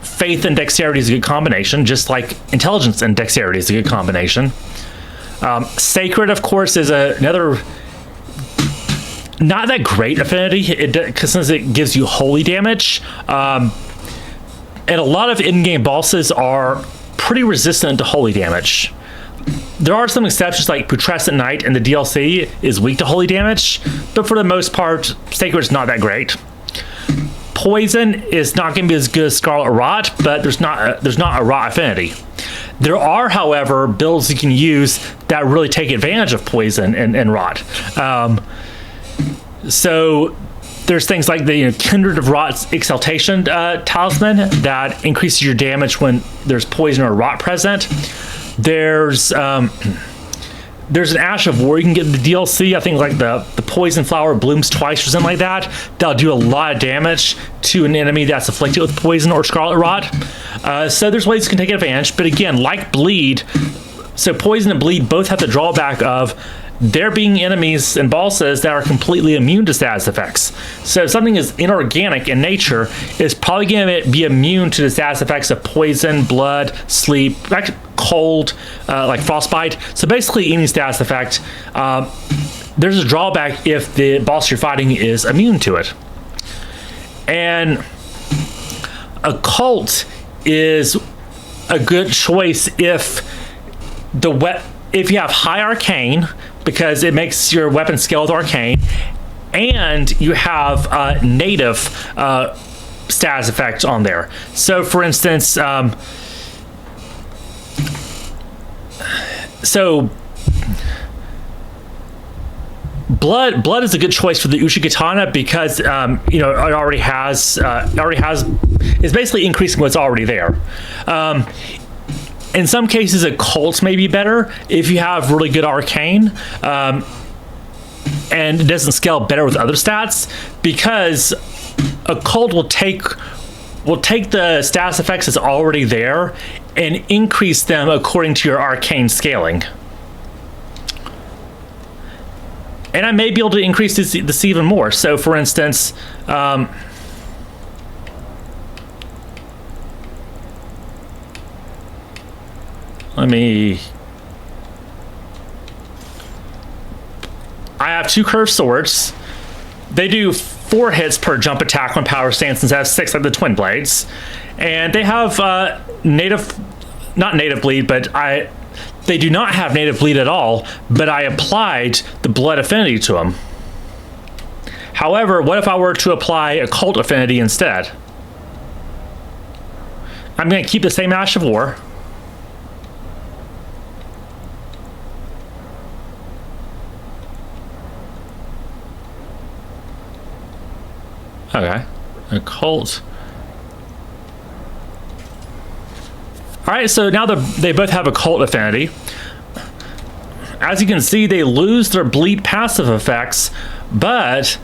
faith and dexterity is a good combination, just like intelligence and dexterity is a good combination. Sacred, of course, is another not that great affinity, since it gives you holy damage. And a lot of in-game bosses are pretty resistant to holy damage. There are some exceptions, like Putrescent Knight in the DLC is weak to holy damage, but for the most part, Sacred is not that great. Poison is not going to be as good as Scarlet Rot, but there's not a rot affinity. There are, however, builds you can use that really take advantage of poison and rot. So there's things like the Kindred of Rot's Exaltation talisman that increases your damage when there's poison or rot present. There's an Ash of War you can get in the DLC. I think like the poison flower blooms twice or something like that. That'll do a lot of damage to an enemy that's afflicted with poison or scarlet rot. So there's ways you can take advantage. But again, like bleed, so poison and bleed both have the drawback of there being enemies and bosses that are completely immune to status effects. So if something is inorganic in nature, is probably going to be immune to the status effects of poison, blood, sleep, cold, like frostbite. So basically any status effect, there's a drawback if the boss you're fighting is immune to it. And Occult is a good choice if you have high arcane, because it makes your weapon scale with arcane, and you have native status effects on there. So for instance, Blood is a good choice for the Uchigatana because it already has is basically increasing what's already there. In some cases, Occult may be better if you have really good arcane, and it doesn't scale better with other stats, because Occult will take the status effects that's already there and increase them according to your arcane scaling. And I may be able to increase this even more. So for instance, let me... I have 2 curved swords. They do 4 hits per jump attack when power stance instead of 6 like the twin blades. And they have not native bleed, but they do not have native bleed at all, but I applied the blood affinity to them. However, what if I were to apply occult affinity instead? I'm going to keep the same Ash of War. Okay, occult. All right, so now they both have occult affinity. As you can see, they lose their bleed passive effects, but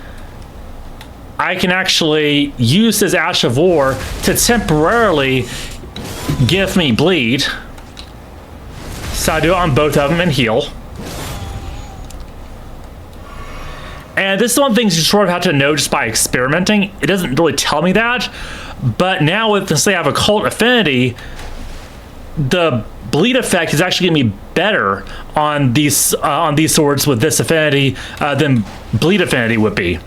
I can actually use this Ash of War to temporarily give me bleed. So I do it on both of them and heal. And this is one of the things you sort of have to know just by experimenting. It doesn't really tell me that, but now with, since they have occult affinity, the bleed effect is actually going to be better on these swords with this affinity than bleed affinity would be.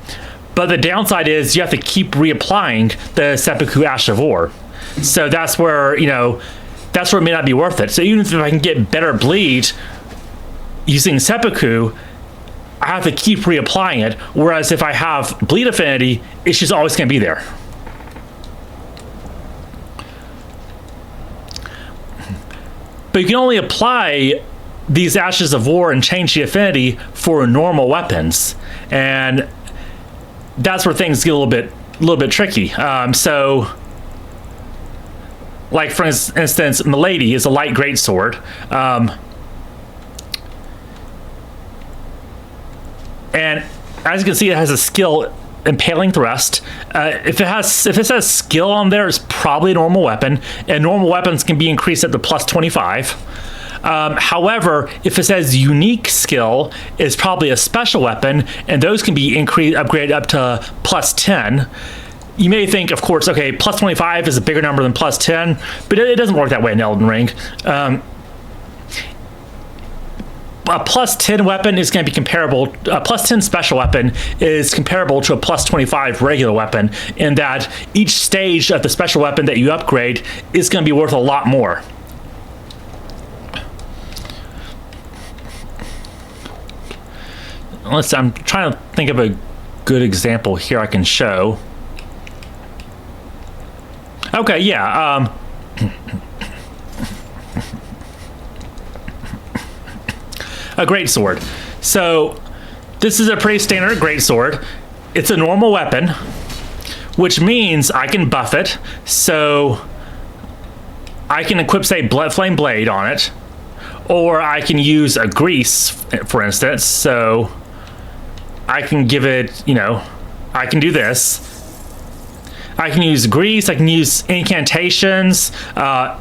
But the downside is you have to keep reapplying the Seppuku Ash of War. So that's where, you know, that's where it may not be worth it. So even if I can get better bleed using Seppuku, I have to keep reapplying it. Whereas if I have bleed affinity, it's just always going to be there. But you can only apply these Ashes of War and change the affinity for normal weapons. And that's where things get a little bit tricky. So, like for instance, Milady is a light greatsword, and as you can see, it has a skill Impaling Thrust. If it says skill on there, it's probably a normal weapon, and normal weapons can be increased up to plus 25. However, if it says unique skill, it's probably a special weapon, and those can be upgraded up to plus 10. You may think, of course, okay, plus 25 is a bigger number than plus 10, but it doesn't work that way in Elden Ring. A plus 10 weapon is going to be comparable, a plus 10 special weapon is comparable to a plus 25 regular weapon, in that each stage of the special weapon that you upgrade is going to be worth a lot more. I'm trying to think of a good example here I can show. Okay, yeah. A greatsword. So this is a pretty standard greatsword. It's a normal weapon, which means I can buff it. So I can equip, say, Blood Flame Blade on it, or I can use a grease, for instance. So I can give it, you know, I can do this. I can use grease, I can use incantations,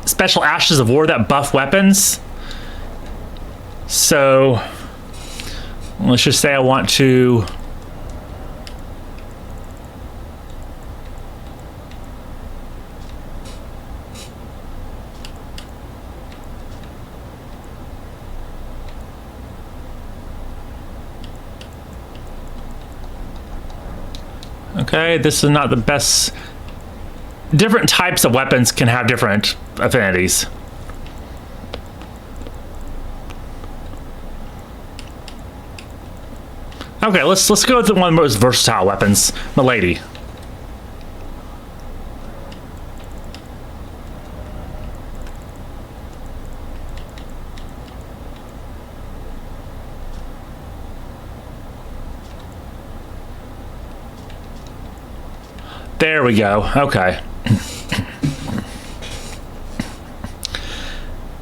special Ashes of War that buff weapons. So let's just say I want to okay, this is not the best. Different types of weapons can have different affinities. Okay, let's go with one of the most versatile weapons, Milady. There we go. Okay.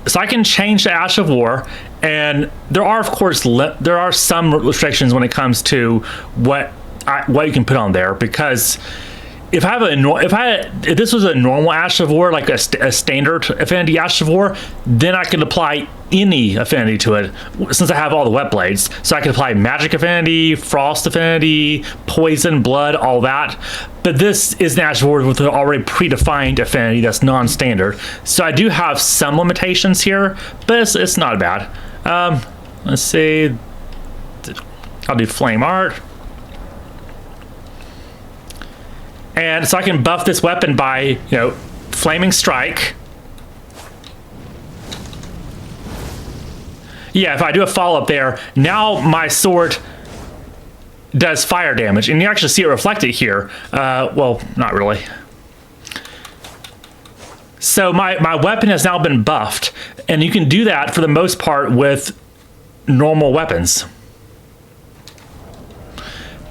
So I can change the Ash of War, and there are, of course, there are some restrictions when it comes to what you can put on there, because if this was a normal Ash of War, like a standard affinity Ash of War, then I could apply any affinity to it since I have all the wet blades. So I could apply magic affinity, frost affinity, poison, blood, all that. But this is an Ash of War with an already predefined affinity that's non-standard. So I do have some limitations here, but it's not bad. Let's see. I'll do flame art. And so I can buff this weapon by, flaming strike. Yeah, if I do a follow-up there, now my sword does fire damage. And you actually see it reflected here. Well, not really. So my weapon has now been buffed. And you can do that for the most part with normal weapons.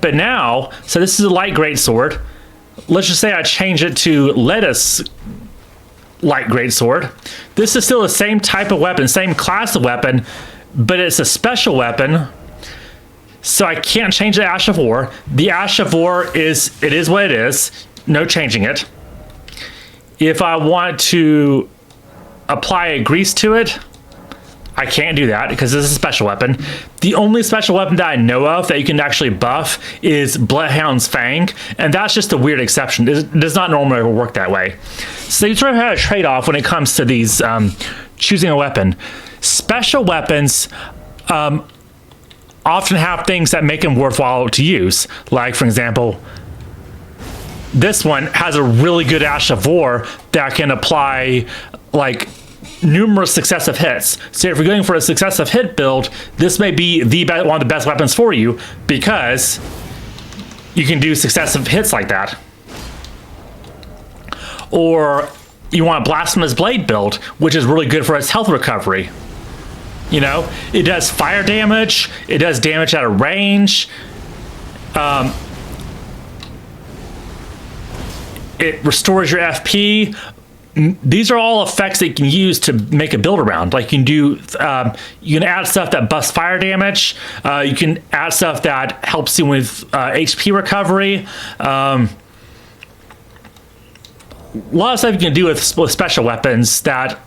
But now, so this is a light greatsword. Let's just say I change it to lettuce light greatsword. This is still the same type of weapon, same class of weapon, but it's a special weapon. So I can't change the Ash of War. The Ash of War it is what it is. No changing it. If I want to apply a grease to it, I can't do that because this is a special weapon. The only special weapon that I know of that you can actually buff is Bloodhound's Fang, and that's just a weird exception. It does not normally work that way. So you sort of have a trade-off when it comes to these choosing a weapon. Special weapons often have things that make them worthwhile to use. Like, for example, this one has a really good Ash of War that can apply, like, numerous successive hits. So if you're going for a successive hit build, this may be one of the best weapons for you because you can do successive hits like that. Or you want a Blasphemous Blade build, which is really good for its health recovery. It does fire damage, it does damage out of range, it restores your FP. These are all effects that you can use to make a build around. Like you can add stuff that buffs fire damage. You can add stuff that helps you with HP recovery. A lot of stuff you can do with special weapons that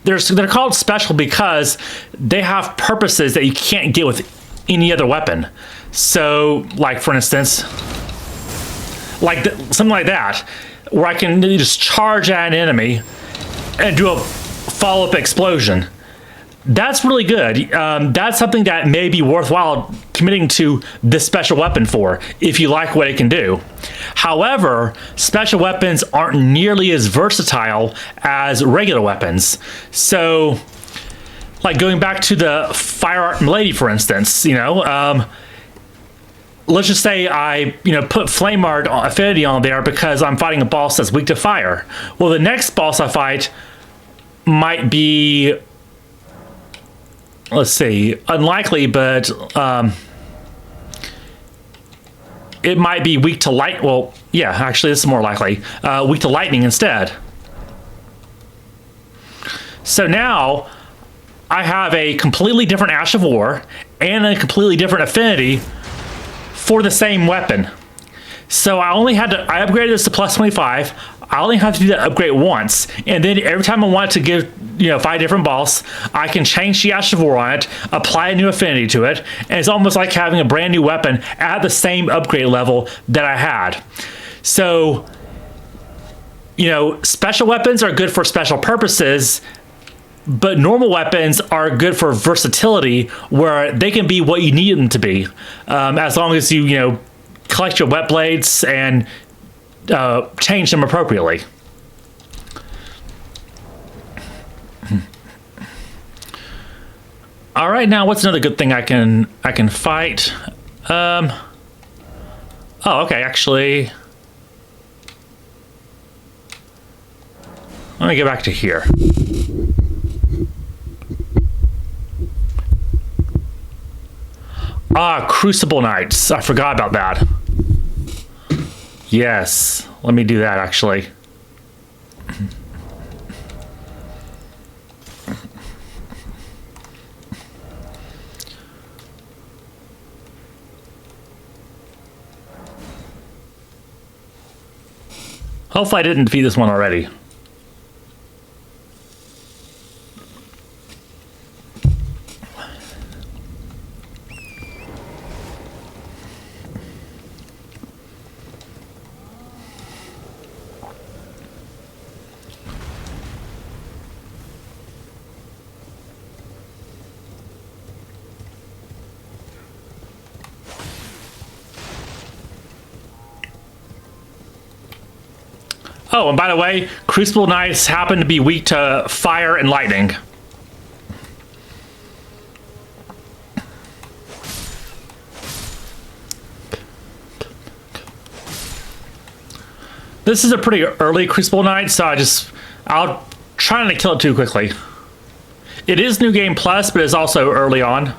they're called special because they have purposes that you can't get with any other weapon. So, like for instance, something like that, where I can just charge at an enemy and do a follow-up explosion. That's really good. That's something that may be worthwhile committing to this special weapon for, if you like what it can do. However, special weapons aren't nearly as versatile as regular weapons. So, like going back to the Fire Art Milady, for instance, let's just say I, put Flame Art affinity on there because I'm fighting a boss that's weak to fire. Well, the next boss I fight might be, let's see, unlikely, but it might be weak to light. Well, yeah, actually, this is more likely. Weak to lightning instead. So now I have a completely different Ash of War and a completely different affinity for the same weapon. So I upgraded this to plus 25. I only have to do that upgrade once, and then every time I want to fight a different boss, I can change the Ash of War on it, apply a new affinity to it, and it's almost like having a brand new weapon at the same upgrade level that I had. So, special weapons are good for special purposes, but normal weapons are good for versatility, where they can be what you need them to be, as long as you collect your wet blades and change them appropriately. All right, now what's another good thing I can fight? Oh, okay, actually, let me get back to here. Crucible Knights. I forgot about that. Yes, let me do that actually. Hopefully I didn't defeat this one already. Oh, and by the way, Crucible Knights happen to be weak to fire and lightning. This is a pretty early Crucible Knight, so I'll try not to kill it too quickly. It is New Game Plus, but it's also early on.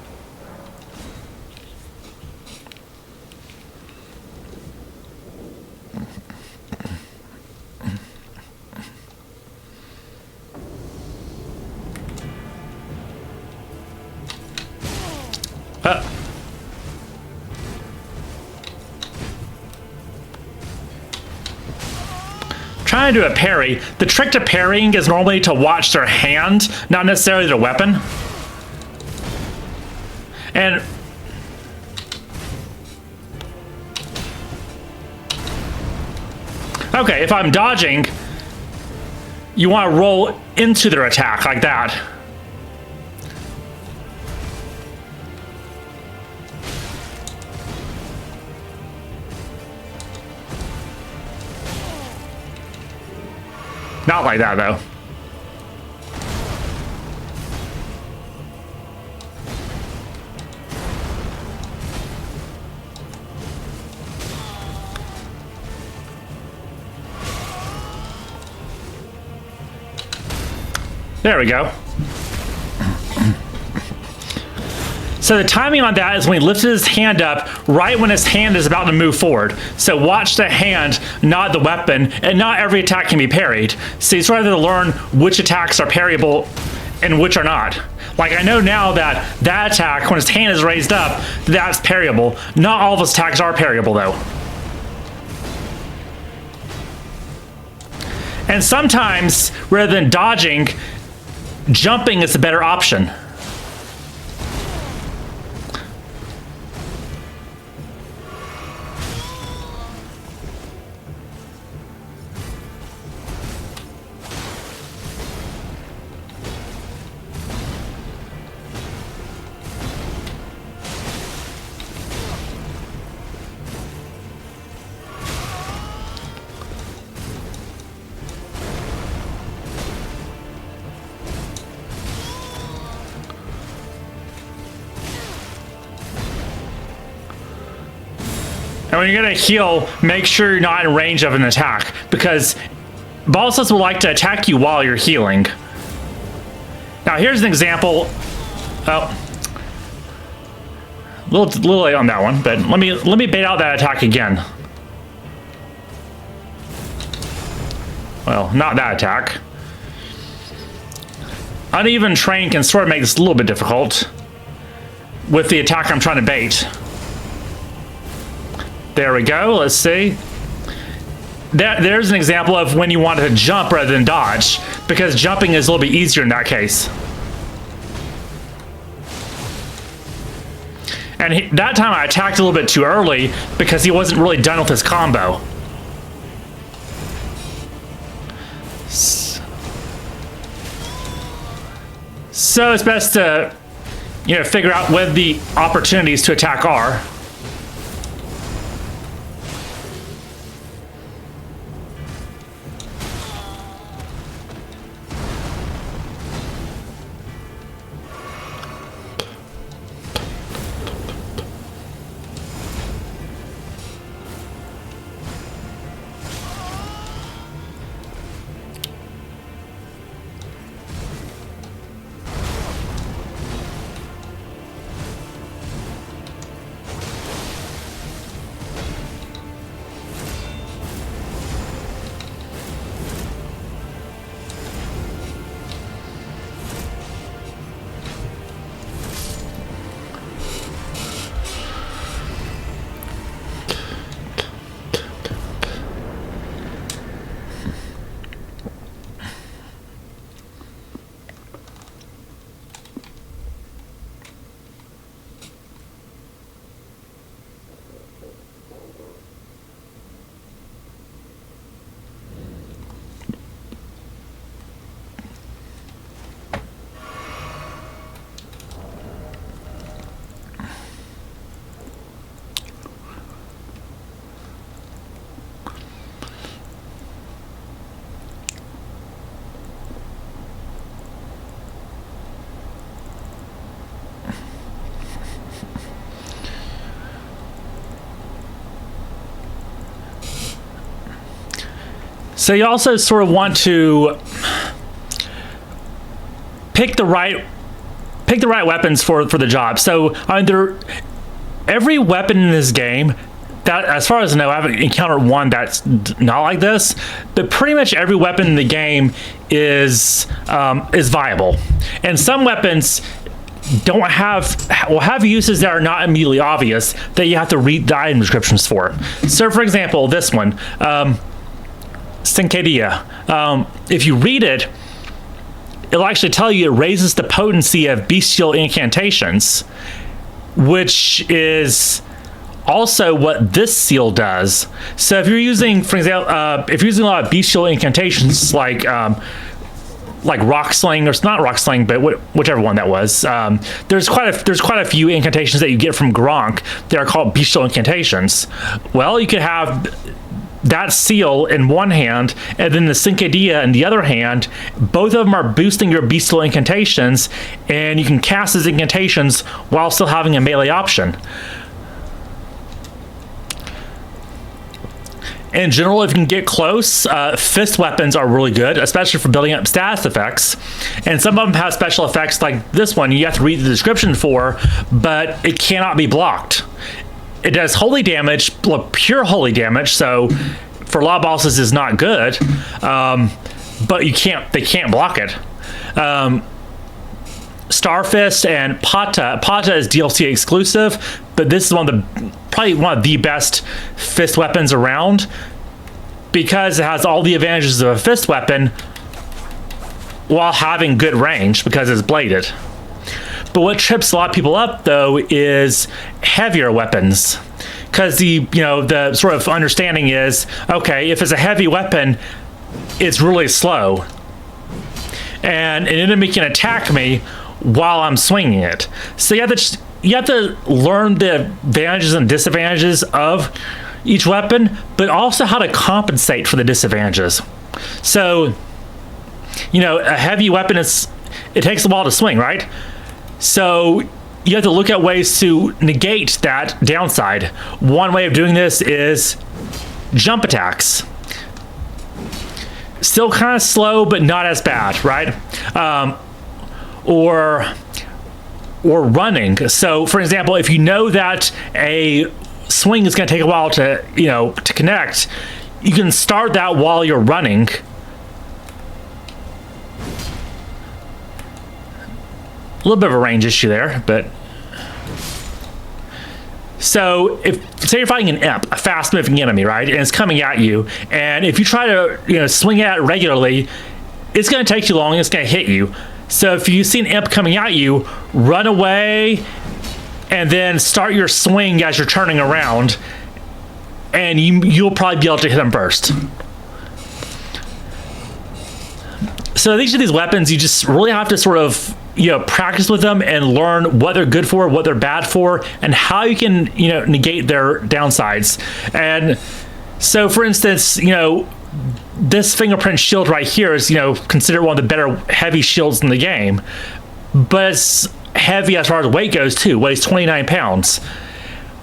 Trying to do a parry. The trick to parrying is normally to watch their hand, not necessarily their weapon. And okay, if I'm dodging, you want to roll into their attack like that. Not like that, though. There we go. So the timing on that is when he lifted his hand up right when his hand is about to move forward. So watch the hand, not the weapon, and not every attack can be parried. So he's trying to learn which attacks are parryable and which are not. Like I know now that that attack, when his hand is raised up, that's parryable. Not all of his attacks are parryable though. And sometimes, rather than dodging, jumping is a better option. And when you're gonna heal, make sure you're not in range of an attack, because bosses will like to attack you while you're healing. Now here's an example. Oh, a little late on that one, but let me bait out that attack again. Well, not that attack. Uneven terrain can sort of make this a little bit difficult with the attack I'm trying to bait. There we go, let's see. There's an example of when you want to jump rather than dodge, because jumping is a little bit easier in that case. And that time I attacked a little bit too early because he wasn't really done with his combo. So it's best to, figure out when the opportunities to attack are. So you also sort of want to pick the right weapons for the job. So every weapon in this game, that, as far as I know, I haven't encountered one that's not like this, but pretty much every weapon in the game is viable. And some weapons will have uses that are not immediately obvious that you have to read the item descriptions for. So for example, this one, Syncadia. If you read it, it'll actually tell you it raises the potency of bestial incantations, which is also what this seal does. So if you're using, for example, if you're using a lot of bestial incantations like rock sling, or it's not rock sling, but whichever one that was, there's quite a few incantations that you get from Gronk that are called bestial incantations. Well, you could have that seal in one hand and then the Syncadia in the other hand. Both of them are boosting your bestial incantations, and you can cast those incantations while still having a melee option. In general, if you can get close, fist weapons are really good, especially for building up status effects. And some of them have special effects like this one you have to read the description for, but it cannot be blocked. It does holy damage, pure holy damage, so for a lot of bosses is not good, but they can't block it. Starfist and Pata is DLC exclusive, but this is probably one of the best fist weapons around, because it has all the advantages of a fist weapon while having good range because it's bladed. But what trips a lot of people up though is heavier weapons, because the sort of understanding is, okay, if it's a heavy weapon, it's really slow, and an enemy can attack me while I'm swinging it. So you have to learn the advantages and disadvantages of each weapon, but also how to compensate for the disadvantages. So, a heavy weapon it takes a while to swing, right? So you have to look at ways to negate that downside. One way of doing this is jump attacks. Still kind of slow, but not as bad, right? Or running. So for example, if you know that a swing is going to take a while to connect, you can start that while you're running. A little bit of a range issue there, but so say you're fighting an imp, a fast moving enemy, right, and it's coming at you, and if you try to swing at it regularly, it's going to take too long and it's going to hit you. So if you see an imp coming at you, run away and then start your swing as you're turning around, and you'll probably be able to hit them first. So each of these weapons, you just really have to sort of practice with them and learn what they're good for, what they're bad for, and how you can negate their downsides. And so for instance, this fingerprint shield right here is considered one of the better heavy shields in the game, but it's heavy as far as weight goes too. Weighs 29 pounds.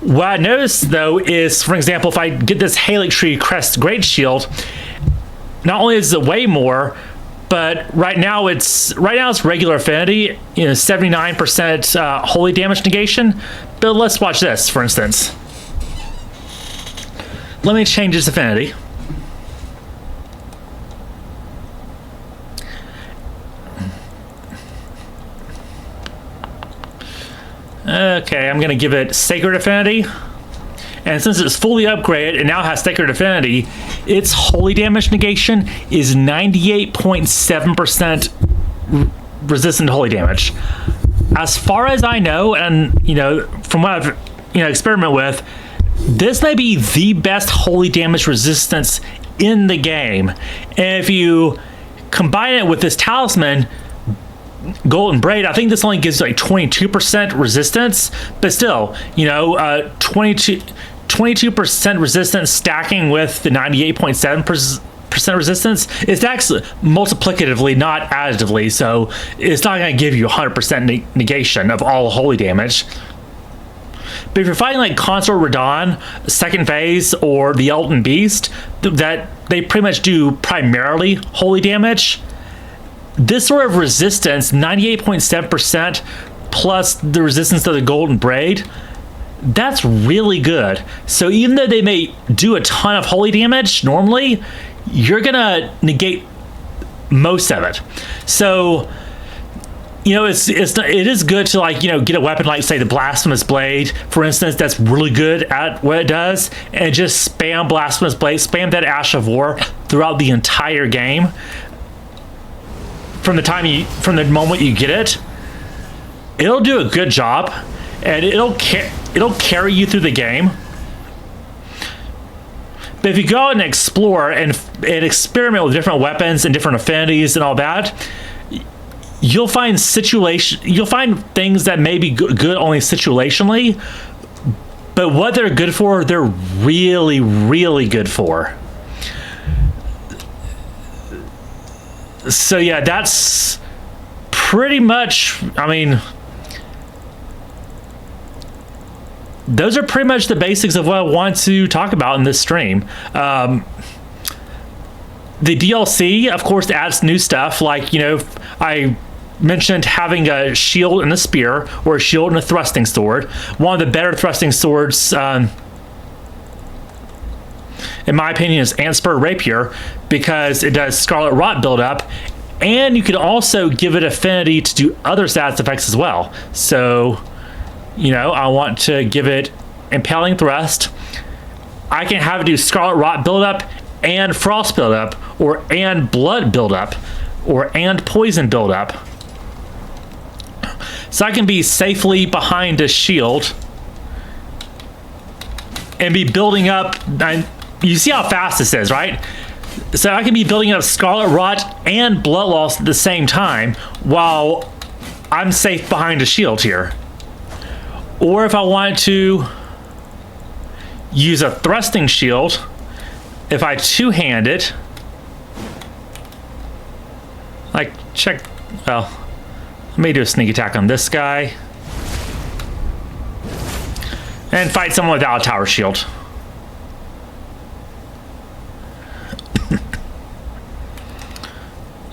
What I noticed though is, for example, if I get this Helix Tree Crest Great Shield, not only does it weigh more, but right now it's regular affinity, 79% holy damage negation. But let's watch this, for instance. Let me change its affinity. Okay, I'm going to give it Sacred Affinity. And since it's fully upgraded and now has Sacred Affinity, its holy damage negation is 98.7% resistant to holy damage. As far as I know, and from what I've experimented with, this may be the best holy damage resistance in the game. And if you combine it with this talisman, Golden Braid, I think this only gives like 22% resistance, but still, 22% resistance stacking with the 98.7% resistance is actually multiplicatively, not additively, so it's not going to give you 100% negation of all holy damage. But if you're fighting like Consort Radahn, second phase, or the Elden Beast, that they pretty much do primarily holy damage, this sort of resistance, 98.7% plus the resistance to the Golden Braid, that's really good. So even though they may do a ton of holy damage normally, you're gonna negate most of it. So, you know, it is good to, like, you know, get a weapon like, say, the Blasphemous Blade, for instance, that's really good at what it does, and just spam Blasphemous Blade, spam that Ash of War throughout the entire game. From the moment you get it, it'll do a good job, and it'll carry you through the game. But if you go out and explore and experiment with different weapons and different affinities and all that, you'll find things that may be good only situationally, but what they're good for, they're really, really good for. So yeah, that's pretty much, I mean, those are pretty much the basics of what I want to talk about in this stream. The DLC, of course, adds new stuff, like, you know, I mentioned having a shield and a spear, or a shield and a thrusting sword. One of the better thrusting swords, in my opinion, is Antspur Rapier, because it does Scarlet Rot buildup, and you can also give it affinity to do other status effects as well. So, you know, I want to give it Impaling Thrust. I can have it do Scarlet Rot buildup and Frost buildup, or and Blood buildup, or and Poison buildup. So I can be safely behind a shield and be building up. You see how fast this is, right? So I can be building up Scarlet Rot and Blood Loss at the same time while I'm safe behind a shield here. Or if I wanted to use a thrusting shield, if I two-hand it, like, check, well, let me do a sneak attack on this guy and fight someone without a tower shield.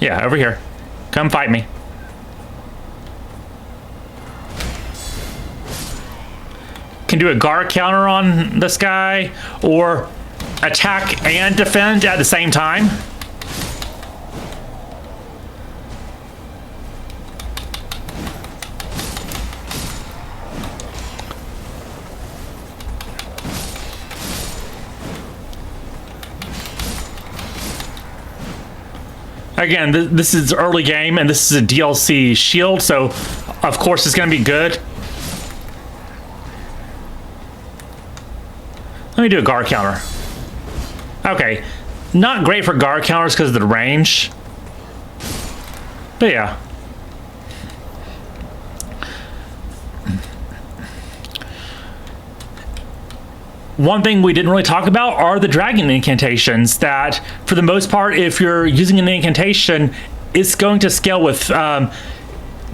Yeah, over here. Come fight me. Can do a guard counter on this guy, or attack and defend at the same time. Again, this is early game, and this is a DLC shield, so of course it's going to be good. Let me do a guard counter. Okay, not great for guard counters because of the range, but yeah. One thing we didn't really talk about are the dragon incantations that, for the most part, if you're using an incantation, it's going to scale with... the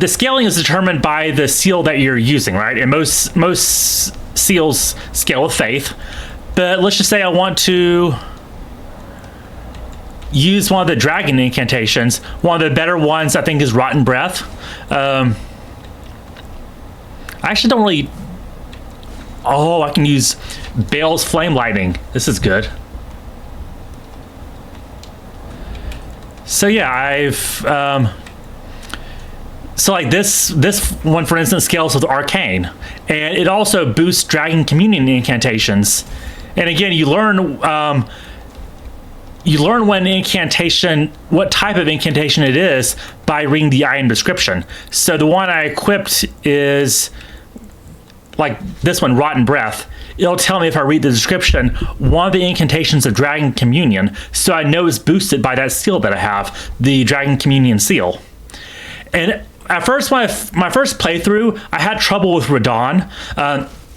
scaling is determined by the seal that you're using, right? And most seals scale with faith. But let's just say I want to use one of the dragon incantations. One of the better ones, I think, is Rotten Breath. I actually don't really... Oh, I can use Bale's Flame Lightning. This is good. So yeah, I've... so like this one, for instance, scales with Arcane. And it also boosts Dragon Communion incantations. And again, you learn when incantation, what type of incantation it is, by reading the item description. So the one I equipped is like this one, Rotten Breath. It'll tell me, if I read the description, one of the incantations of Dragon Communion, so I know it's boosted by that seal that I have, the Dragon Communion seal. And at first, my first playthrough, I had trouble with Radahn.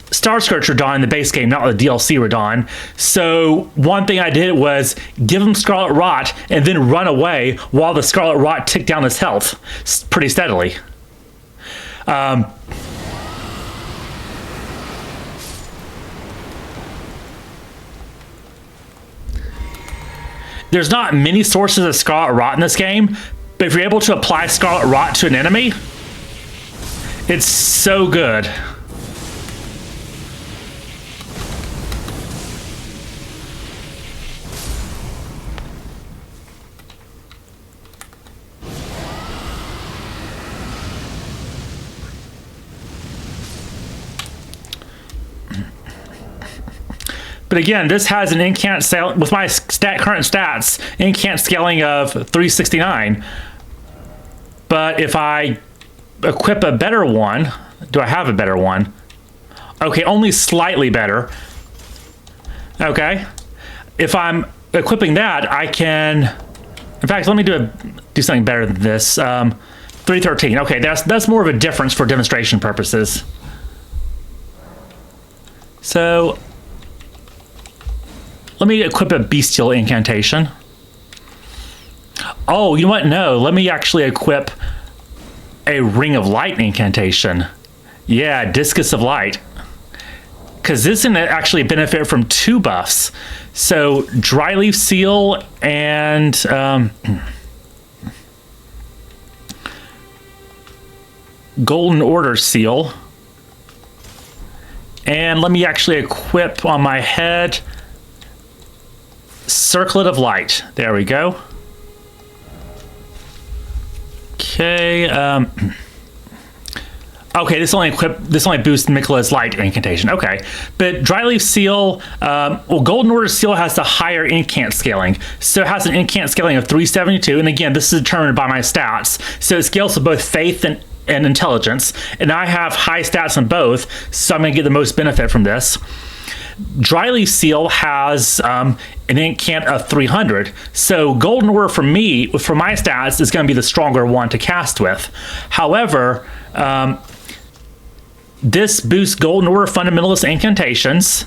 Starscourge Radahn in the base game, not the DLC Radahn. So one thing I did was give him Scarlet Rot and then run away while the Scarlet Rot ticked down his health pretty steadily. there's not many sources of Scarlet Rot in this game, but if you're able to apply Scarlet Rot to an enemy, it's so good. But again, this has an incant scaling, with my current stats, incant scaling of 369. But if I equip a better one, do I have a better one? Okay, only slightly better. Okay. If I'm equipping that, I can, in fact, let me do something better than this. 313. Okay, that's more of a difference for demonstration purposes. So let me equip a bestial incantation. Oh, you know what? No, let me actually equip a Ring of Light incantation. Yeah, Discus of Light. Because this can actually benefit from 2 buffs. So, Dryleaf Seal and Golden Order Seal. And let me actually equip on my head Circlet of Light. There we go. Okay. Okay, this only boosts Mikola's Light incantation. Okay, but Dryleaf Seal, well, Golden Order Seal has the higher incant scaling, so it has an incant scaling of 372. And again, this is determined by my stats, so it scales to both faith and intelligence. And I have high stats on both, so I'm gonna get the most benefit from this. Dryleaf Seal has an incant of 300, so Golden Order for me, for my stats, is going to be the stronger one to cast with. However, this boosts Golden Order Fundamentalist incantations,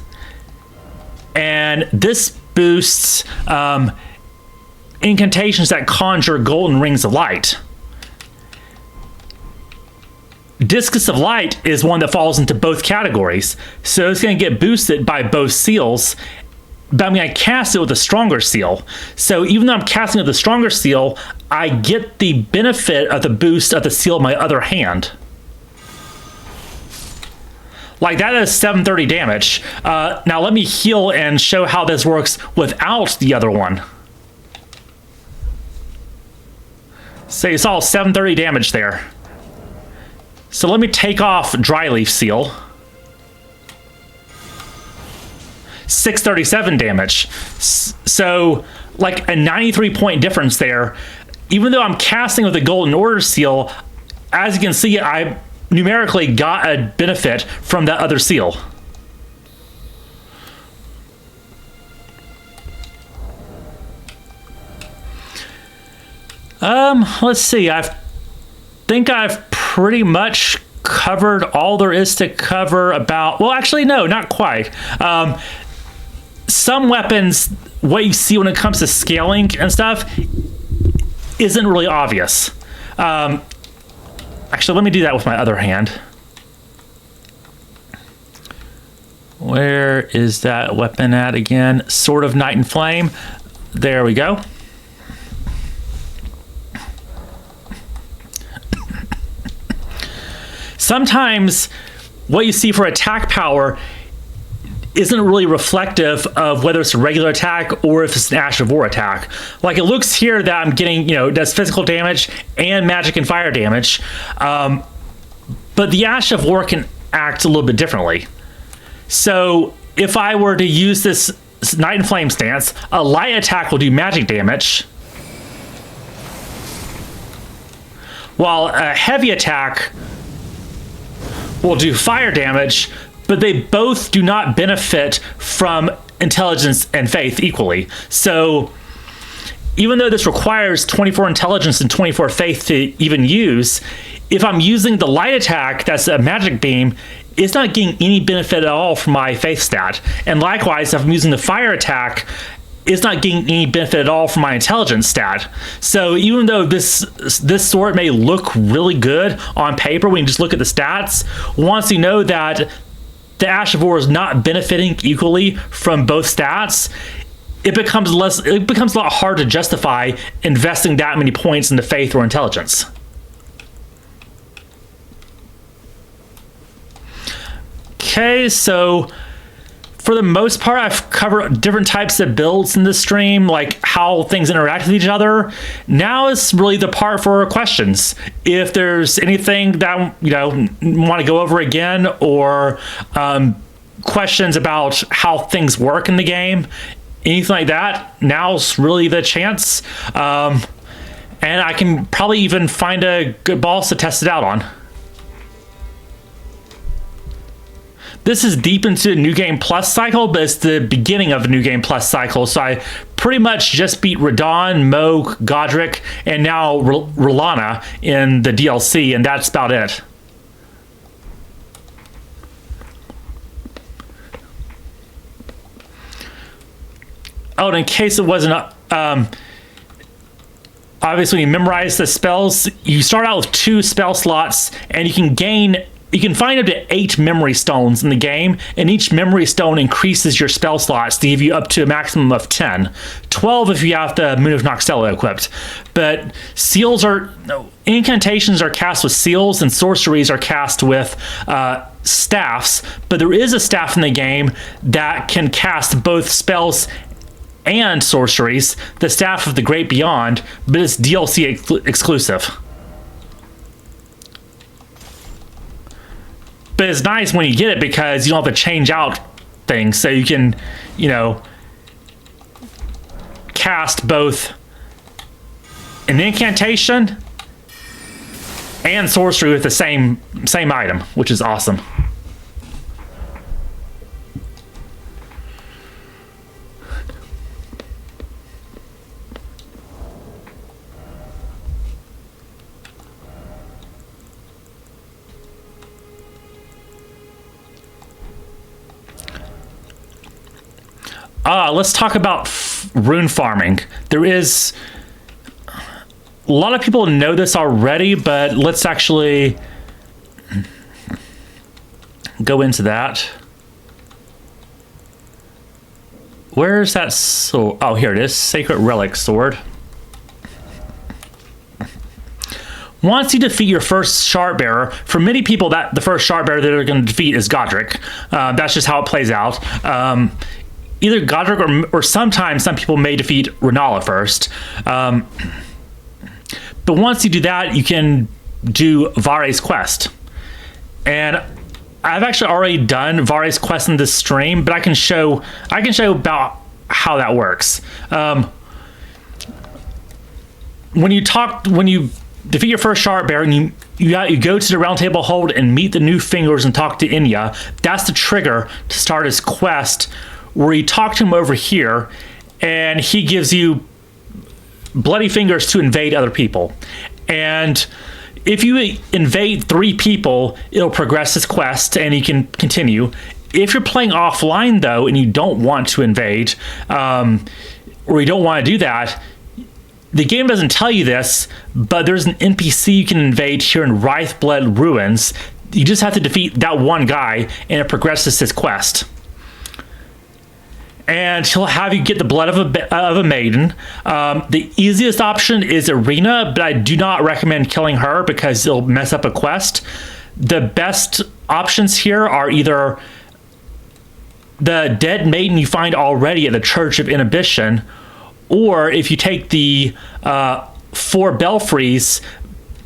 and this boosts incantations that conjure Golden Rings of Light. Discus of Light is one that falls into both categories, so it's going to get boosted by both seals, but I'm going to cast it with a stronger seal. So even though I'm casting with the stronger seal, I get the benefit of the boost of the seal in my other hand. Like, that is 730 damage. Now let me heal and show how this works without the other one. So you saw 730 damage there. So let me take off Dryleaf Seal. 637 damage. So like a 93 point difference there. Even though I'm casting with the Golden Order Seal, as you can see, I numerically got a benefit from that other seal. Let's see. I think I've pretty much covered all there is to cover about, well, actually, no, not quite. Some weapons, what you see when it comes to scaling and stuff, isn't really obvious. Actually, let me do that with my other hand. Where is that weapon at again? Sword of Night and Flame. There we go. Sometimes what you see for attack power isn't really reflective of whether it's a regular attack or if it's an Ash of War attack. Like, it looks here that I'm getting, does physical damage and magic and fire damage. But the Ash of War can act a little bit differently. So if I were to use this Night and Flame stance, a light attack will do magic damage, while a heavy attack will do fire damage, but they both do not benefit from intelligence and faith equally. So even though this requires 24 intelligence and 24 faith to even use, if I'm using the light attack that's a magic beam, it's not getting any benefit at all from my faith stat. And likewise, if I'm using the fire attack, it's not getting any benefit at all from my intelligence stat. So even though this sword may look really good on paper when you just look at the stats, once you know that the Ash of War is not benefiting equally from both stats, it becomes a lot harder to justify investing that many points into faith or intelligence. Okay, so for the most part, I've covered different types of builds in this stream, like how things interact with each other. Now is really the part for questions. If there's anything that want to go over again, or questions about how things work in the game, anything like that, now's really the chance. And I can probably even find a good boss to test it out on. This is deep into the New Game Plus cycle, but it's the beginning of the New Game Plus cycle. So I pretty much just beat Radon, Moog, Godric, and now R'Lana in the DLC, and that's about it. Oh, and in case it wasn't obviously, when you memorize the spells, you start out with 2 spell slots, and you can find up to 8 memory stones in the game, and each memory stone increases your spell slots to give you up to a maximum of 10. 12 if you have the Moon of Noxtella equipped. But incantations are cast with seals, and sorceries are cast with staffs. But there is a staff in the game that can cast both spells and sorceries, the Staff of the Great Beyond, but it's DLC exclusive. But it's nice when you get it because you don't have to change out things, so you can, cast both an incantation and sorcery with the same item, which is awesome. Let's talk about rune farming. There is a lot of people know this already, but let's actually go into that. Where's that sword? Oh, here it is. Sacred Relic Sword. Once you defeat your first shard bearer, for many people, the first shard bearer that they're going to defeat is Godric. That's just how it plays out. Either Godric or sometimes some people may defeat R'Nala first. But once you do that, you can do Vare's quest. And I've actually already done Vare's quest in this stream, but I can show about how that works. When you defeat your first shard bearer and you go to the round table hold and meet the new fingers and talk to Inya, that's the trigger to start his quest, where you talk to him over here, and he gives you bloody fingers to invade other people. And if you invade 3 people, it'll progress his quest, and he can continue. If you're playing offline, though, and you don't want to invade, or you don't want to do that, the game doesn't tell you this, but there's an NPC you can invade here in Wraithblood Ruins. You just have to defeat that one guy, and it progresses his quest. And he'll have you get the blood of a maiden. The easiest option is Arena, but I do not recommend killing her because it'll mess up a quest. The best options here are either the dead maiden you find already at the Church of Inhibition, or if you take the 4 belfries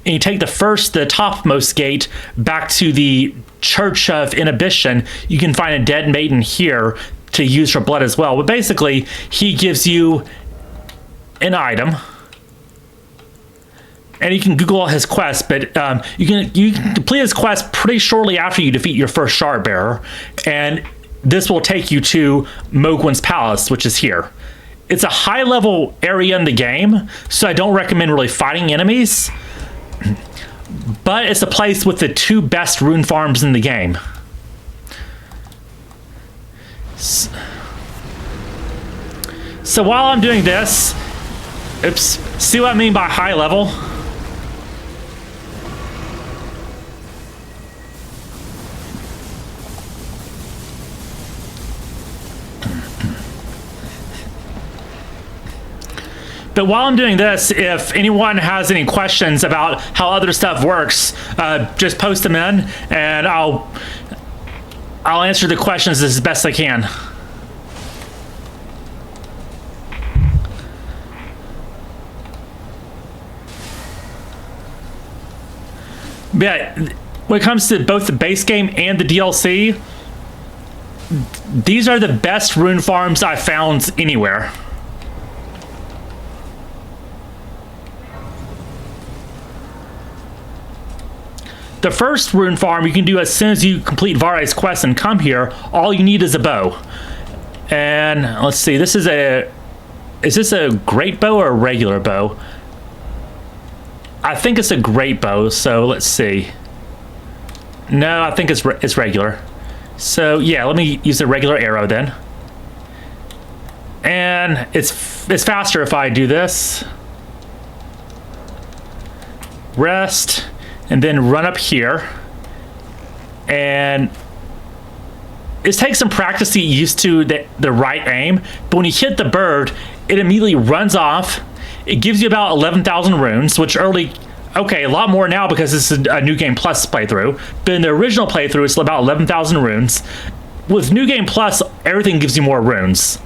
and you take the topmost gate back to the Church of Inhibition, you can find a dead maiden here to use her blood as well. But basically, he gives you an item, and you can Google his quest, but you can complete his quest pretty shortly after you defeat your first shard bearer, and this will take you to Mogwin's Palace, which is here. It's a high-level area in the game, so I don't recommend really fighting enemies, but it's a place with the 2 best rune farms in the game. So while I'm doing this, see what I mean by high level? But while I'm doing this, if anyone has any questions about how other stuff works, just post them in, and I'll answer the questions as best I can. But yeah, when it comes to both the base game and the DLC, these are the best rune farms I've found anywhere. The first rune farm you can do as soon as you complete Vare's quest and come here. All you need is a bow. And let's see, is this a great bow or a regular bow? I think it's a great bow, so let's see. No, I think it's regular. So yeah, let me use the regular arrow then. And it's faster if I do this. Rest, and then run up here. And it takes some practice to get used to the right aim, but when you hit the bird, it immediately runs off. It gives you about 11,000 runes, which early, okay, a lot more now because this is a New Game Plus playthrough, but in the original playthrough, it's about 11,000 runes. With New Game Plus, everything gives you more runes.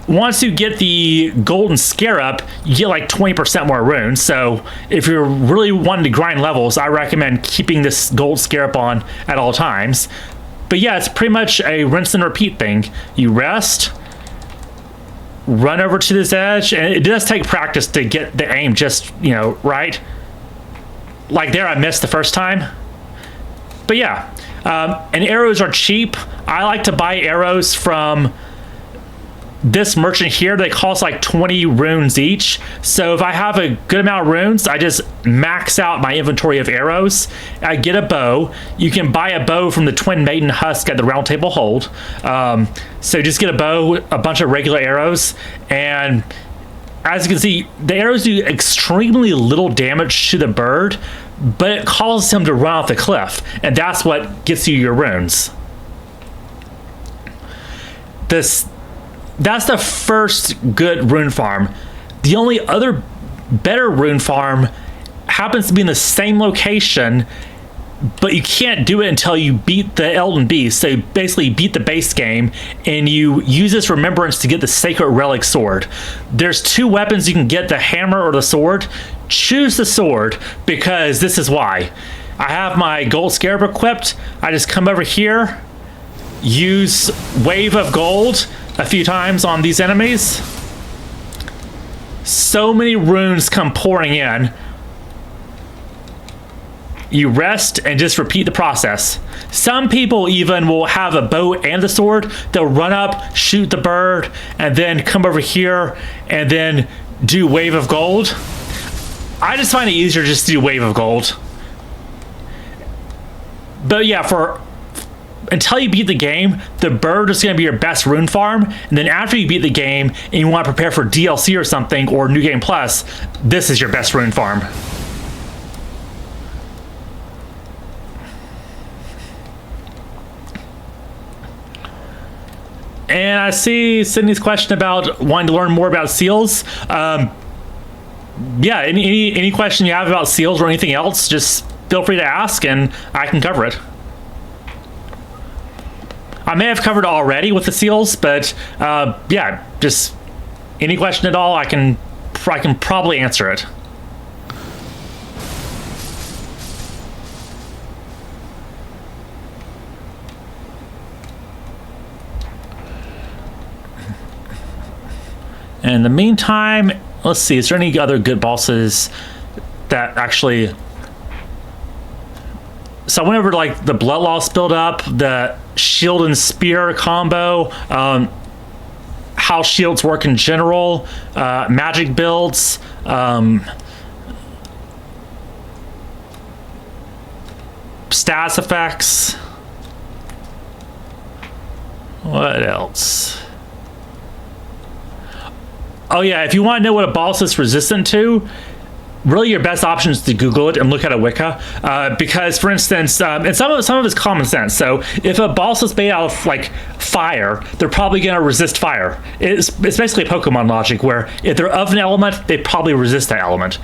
Once you get the Golden Scarab, you get like 20% more runes, so if you're really wanting to grind levels, I recommend keeping this Gold Scarab on at all times. But yeah, it's pretty much a rinse and repeat thing. You rest, run over to this edge, and it does take practice to get the aim just, you know, right. Like there, I missed the first time. But yeah, and arrows are cheap. I like to buy arrows from this merchant here. They cost like 20 runes each. So if I have a good amount of runes, I just max out my inventory of arrows. I get a bow. You can buy a bow from the Twin Maiden Husk at the Round Table Hold. So just get a bow, a bunch of regular arrows, and as you can see, the arrows do extremely little damage to the bird, but it causes him to run off the cliff, and that's what gets you your runes. That's the first good rune farm. The only other better rune farm happens to be in the same location, but you can't do it until you beat the Elden Beast. So basically you beat the base game, and you use this remembrance to get the Sacred Relic Sword. There's two weapons you can get, the hammer or the sword. Choose the sword, because this is why. I have my Gold Scarab equipped. I just come over here, use Wave of Gold a few times on these enemies. So many runes come pouring in. You rest and just repeat the process. Some people even will have a bow and the sword. They'll run up, shoot the bird, and then come over here and then do Wave of Gold. I just find it easier just to do Wave of Gold. But yeah, until you beat the game, the bird is going to be your best rune farm, and then after you beat the game and you want to prepare for DLC or something, or New Game Plus, this is your best rune farm. And I see Sydney's question about wanting to learn more about seals. Yeah, any question you have about seals or anything else, just feel free to ask and I can cover it. I may have covered it already with the seals, but yeah, just any question at all, I can probably answer it. In the meantime, let's see, is there any other good bosses that actually... So I went over to like the Blood Loss build up, the shield and spear combo, how shields work in general, magic builds, stats effects. What else? Oh yeah, if you want to know what a boss is resistant to, really your best option is to Google it and look at a wiki, because, for instance, and some of it's common sense. So if a boss is made out of like fire, they're probably going to resist fire. It's basically Pokemon logic, where if they're of an element, they probably resist that element.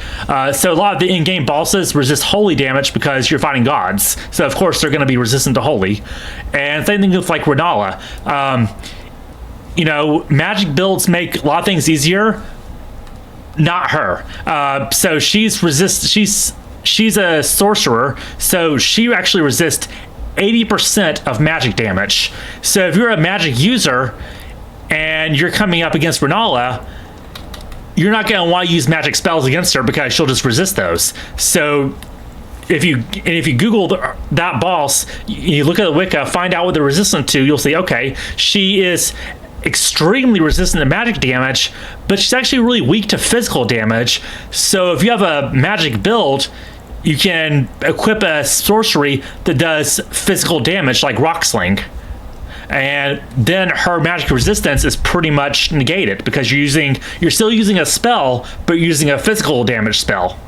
So a lot of the in-game bosses resist holy damage because you're fighting gods. So of course they're going to be resistant to holy. And same thing with like Renala. You know, magic builds make a lot of things easier. Not her. So she's a sorcerer, so she actually resists 80% of magic damage. So if you're a magic user and you're coming up against Renala, you're not going to want to use magic spells against her because she'll just resist those. So if you Google that boss, you look at the wiki, find out what they're resistant to, you'll see, okay, she is extremely resistant to magic damage, but she's actually really weak to physical damage. So if you have a magic build, you can equip a sorcery that does physical damage like Rock Sling, and then her magic resistance is pretty much negated because you're still using a spell, but you're using a physical damage spell.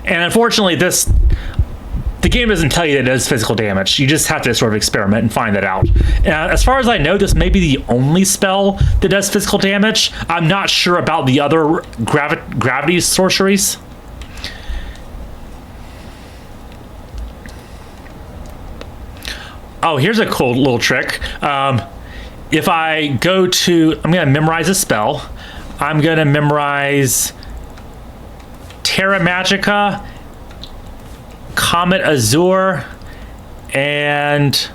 And unfortunately, the game doesn't tell you that it does physical damage. You just have to sort of experiment and find that out. As far as I know, this may be the only spell that does physical damage. I'm not sure about the other gravity sorceries. Oh, here's a cool little trick. If I go to, I'm going to memorize a spell. I'm going to memorize Terra Magica, Comet Azure, and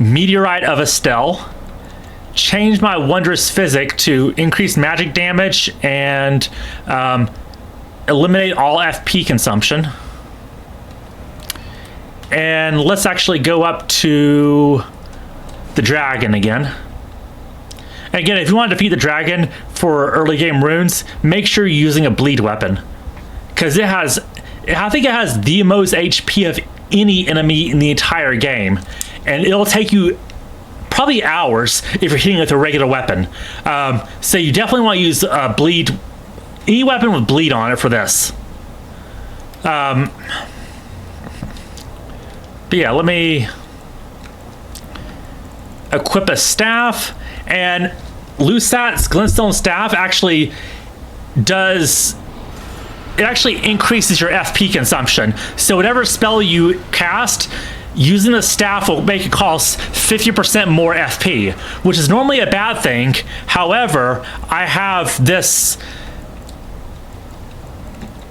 Meteorite of Estelle. Change my Wondrous Physic to increase magic damage and eliminate all FP consumption. And let's actually go up to the dragon again. And again, if you want to defeat the dragon for early game runes, make sure you're using a bleed weapon, because I think it has the most HP of any enemy in the entire game, and it'll take you probably hours if you're hitting it with a regular weapon. So you definitely want to use bleed, any weapon with bleed on it for this. But yeah, let me equip a staff, and Lusat's Glintstone Staff actually increases your FP consumption. So whatever spell you cast, using the staff will make it cost 50% more FP, which is normally a bad thing. However, I have this.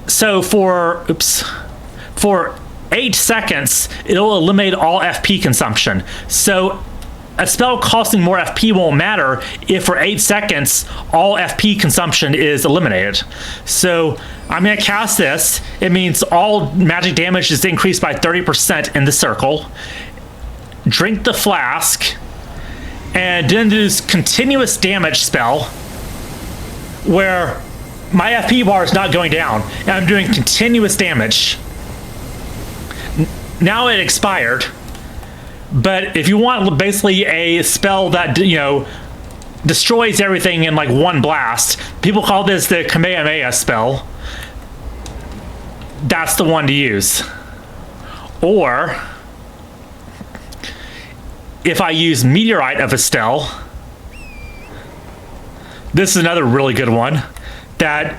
So for 8 seconds, it'll eliminate all FP consumption. So a spell costing more FP won't matter if for 8 seconds all FP consumption is eliminated. So I'm going to cast this. It means all magic damage is increased by 30% in the circle. Drink the flask, and then do this continuous damage spell where my FP bar is not going down, and I'm doing continuous damage. Now it expired, but if you want basically a spell that, you know, destroys everything in like one blast, people call this the Kamehameha spell. That's the one to use. Or if I use Meteorite of Estelle, this is another really good one that,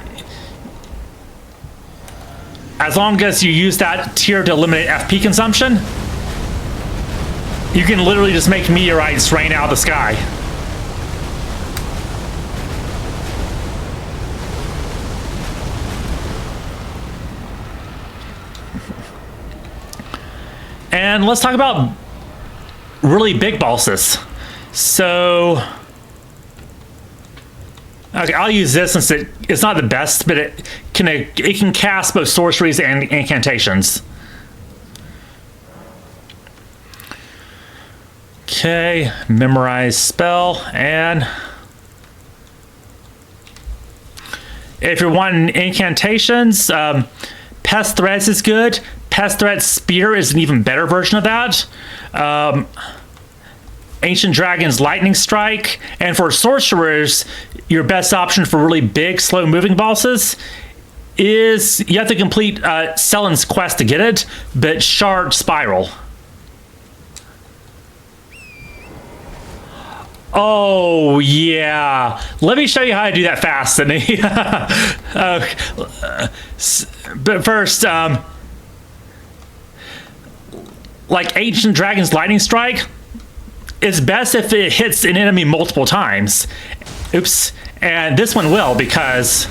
as long as you use that tier to eliminate FP consumption, you can literally just make meteorites rain out of the sky. And let's talk about really big bosses. So, okay, I'll use this since it's not the best, but it can cast both sorceries and incantations. Okay, memorize spell, and if you're wanting incantations, Pest Threats is good. Pest Threat Spear is an even better version of that. Ancient Dragon's Lightning Strike. And for sorcerers, your best option for really big, slow-moving bosses is you have to complete Selen's quest to get it, but Shard Spiral. Oh, yeah. Let me show you how to do that fast, Sydney. But first, like Ancient Dragon's Lightning Strike, it's best if it hits an enemy multiple times. Oops. And this one will, because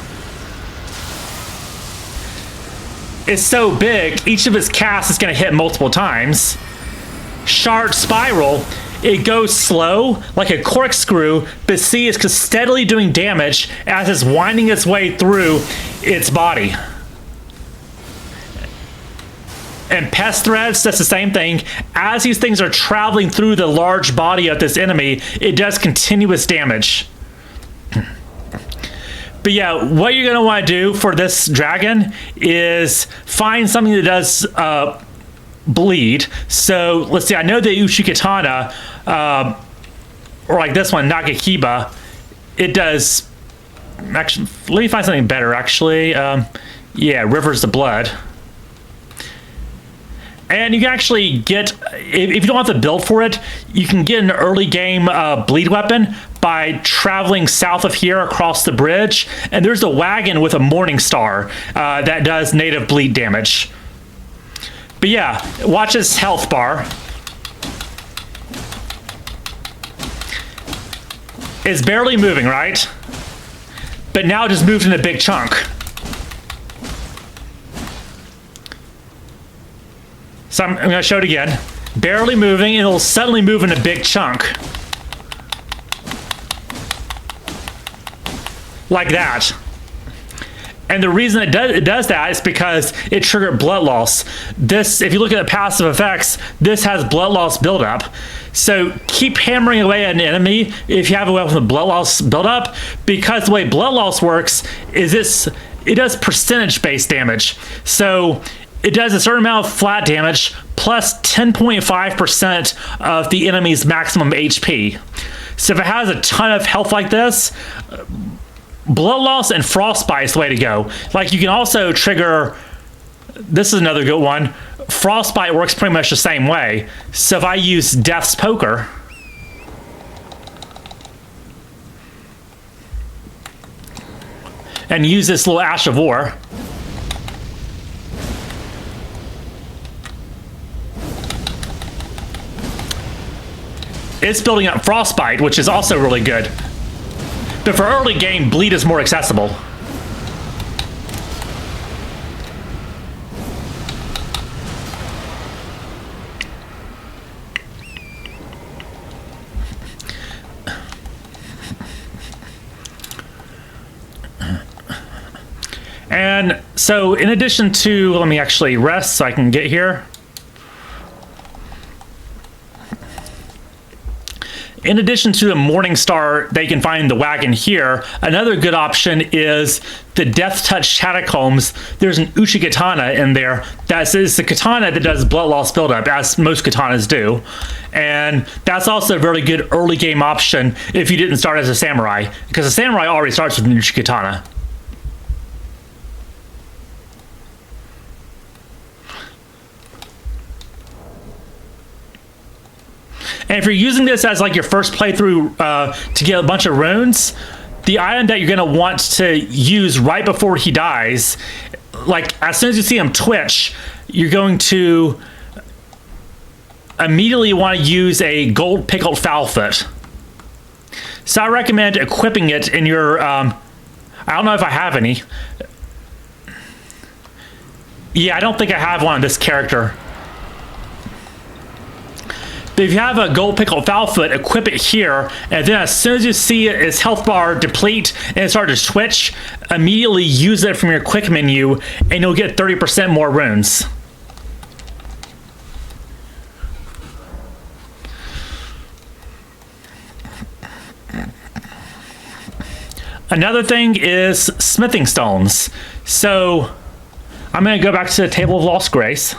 it's so big, each of its casts is going to hit multiple times. Shard Spiral, it goes slow, like a corkscrew, but see, it's steadily doing damage as it's winding its way through its body. And Pest Threads, that's the same thing. As these things are traveling through the large body of this enemy, it does continuous damage. But yeah, what you're going to want to do for this dragon is find something that does bleed. So let's see, I know the Uchigatana, or like this one, Nagakiba, it does, actually, let me find something better actually. Yeah, Rivers of Blood. And you can actually get, if you don't have to build for it, you can get an early game bleed weapon by traveling south of here across the bridge. And there's a wagon with a Morning Star that does native bleed damage. But yeah, watch this health bar. It's barely moving, right? But now it just moved in a big chunk. So I'm going to show it again. Barely moving, and it'll suddenly move in a big chunk. Like that. And the reason it does that is because it triggered blood loss. This, if you look at the passive effects, this has blood loss buildup. So keep hammering away at an enemy if you have a weapon with blood loss buildup, because the way blood loss works is it does percentage-based damage. So it does a certain amount of flat damage plus 10.5% of the enemy's maximum HP. So if it has a ton of health like this, blood loss and frostbite is the way to go. Like, you can also trigger, this is another good one, frostbite works pretty much the same way. So if I use Death's Poker, and use this little Ash of War, it's building up frostbite, which is also really good. But for early game, bleed is more accessible. And so in addition to, let me actually rest so I can get here. In addition to the Morning Star, they can find the wagon here. Another good option is the Death Touch Catacombs. There's an Uchigatana in there. That is the katana that does blood loss buildup, as most katanas do. And that's also a very good early game option if you didn't start as a samurai, because a samurai already starts with an Uchigatana. And if you're using this as like your first playthrough to get a bunch of runes, the item that you're going to want to use right before he dies, like as soon as you see him twitch, you're going to immediately want to use a gold pickled fowlfoot. So I recommend equipping it in your, I don't know if I have any. Yeah, I don't think I have one on this character. If you have a gold pickled fowlfoot, equip it here, and then as soon as you see its health bar deplete and it starts to twitch, immediately use it from your quick menu, and you'll get 30% more runes. Another thing is smithing stones. So I'm going to go back to the Table of Lost Grace.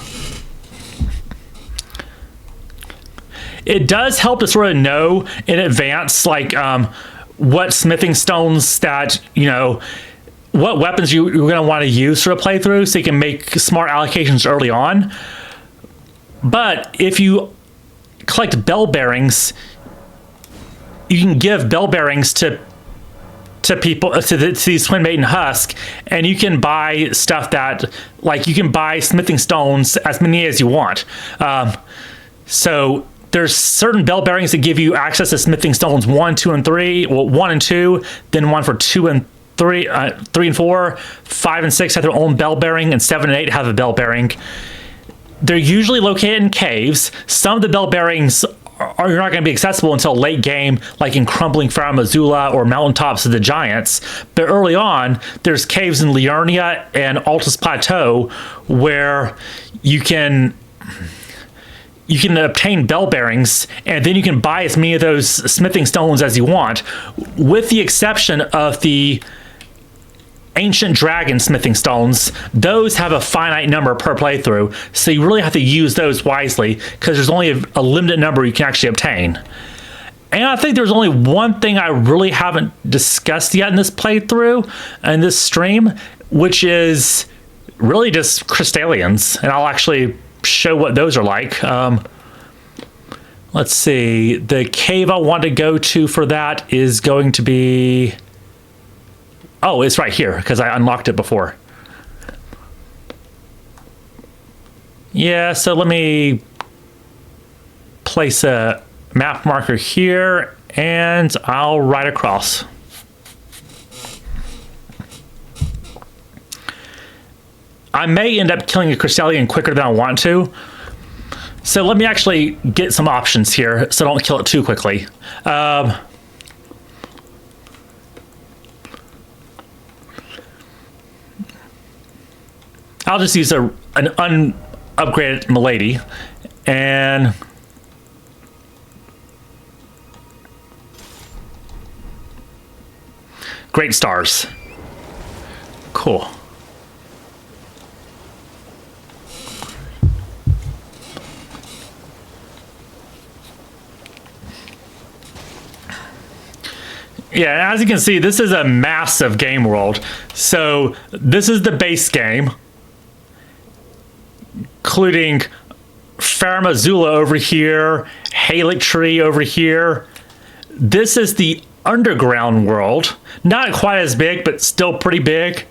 it does help to sort of know in advance, like what smithing stones that, what weapons you're going to want to use for a playthrough, so you can make smart allocations early on. But if you collect bell bearings, you can give bell bearings to people, to these Twin Maiden Husk, and you can buy stuff that, like, you can buy smithing stones as many as you want. So there's certain bell bearings that give you access to smithing stones 1, 2, and 3. Well, 1 and 2, then one for 2 and 3, 3 and 4, 5 and 6 have their own bell bearing, and 7 and 8 have a bell bearing. They're usually located in caves. Some of the bell bearings are not going to be accessible until late game, like in Crumbling Farum Azula or Mountaintops of the Giants. But early on, there's caves in Liurnia and Altus Plateau where you can obtain bell bearings, and then you can buy as many of those smithing stones as you want, with the exception of the Ancient Dragon smithing stones. Those have a finite number per playthrough, so you really have to use those wisely, because there's only a limited number you can actually obtain. And I think there's only one thing I really haven't discussed yet in this playthrough, in this stream, which is really just crystallians, and I'll actually show what those are like. Let's see, the cave I want to go to for that is going to be... Oh, it's right here, because I unlocked it before. Yeah, so let me place a map marker here, and I'll ride across. I may end up killing a crystallian quicker than I want to, so let me actually get some options here, so don't kill it too quickly. I'll just use an unupgraded Milady, and great stars. Cool. Yeah, as you can see, this is a massive game world. So this is the base game, including Farum Azula over here, Halictree over here. This is the underground world. Not quite as big, but still pretty big.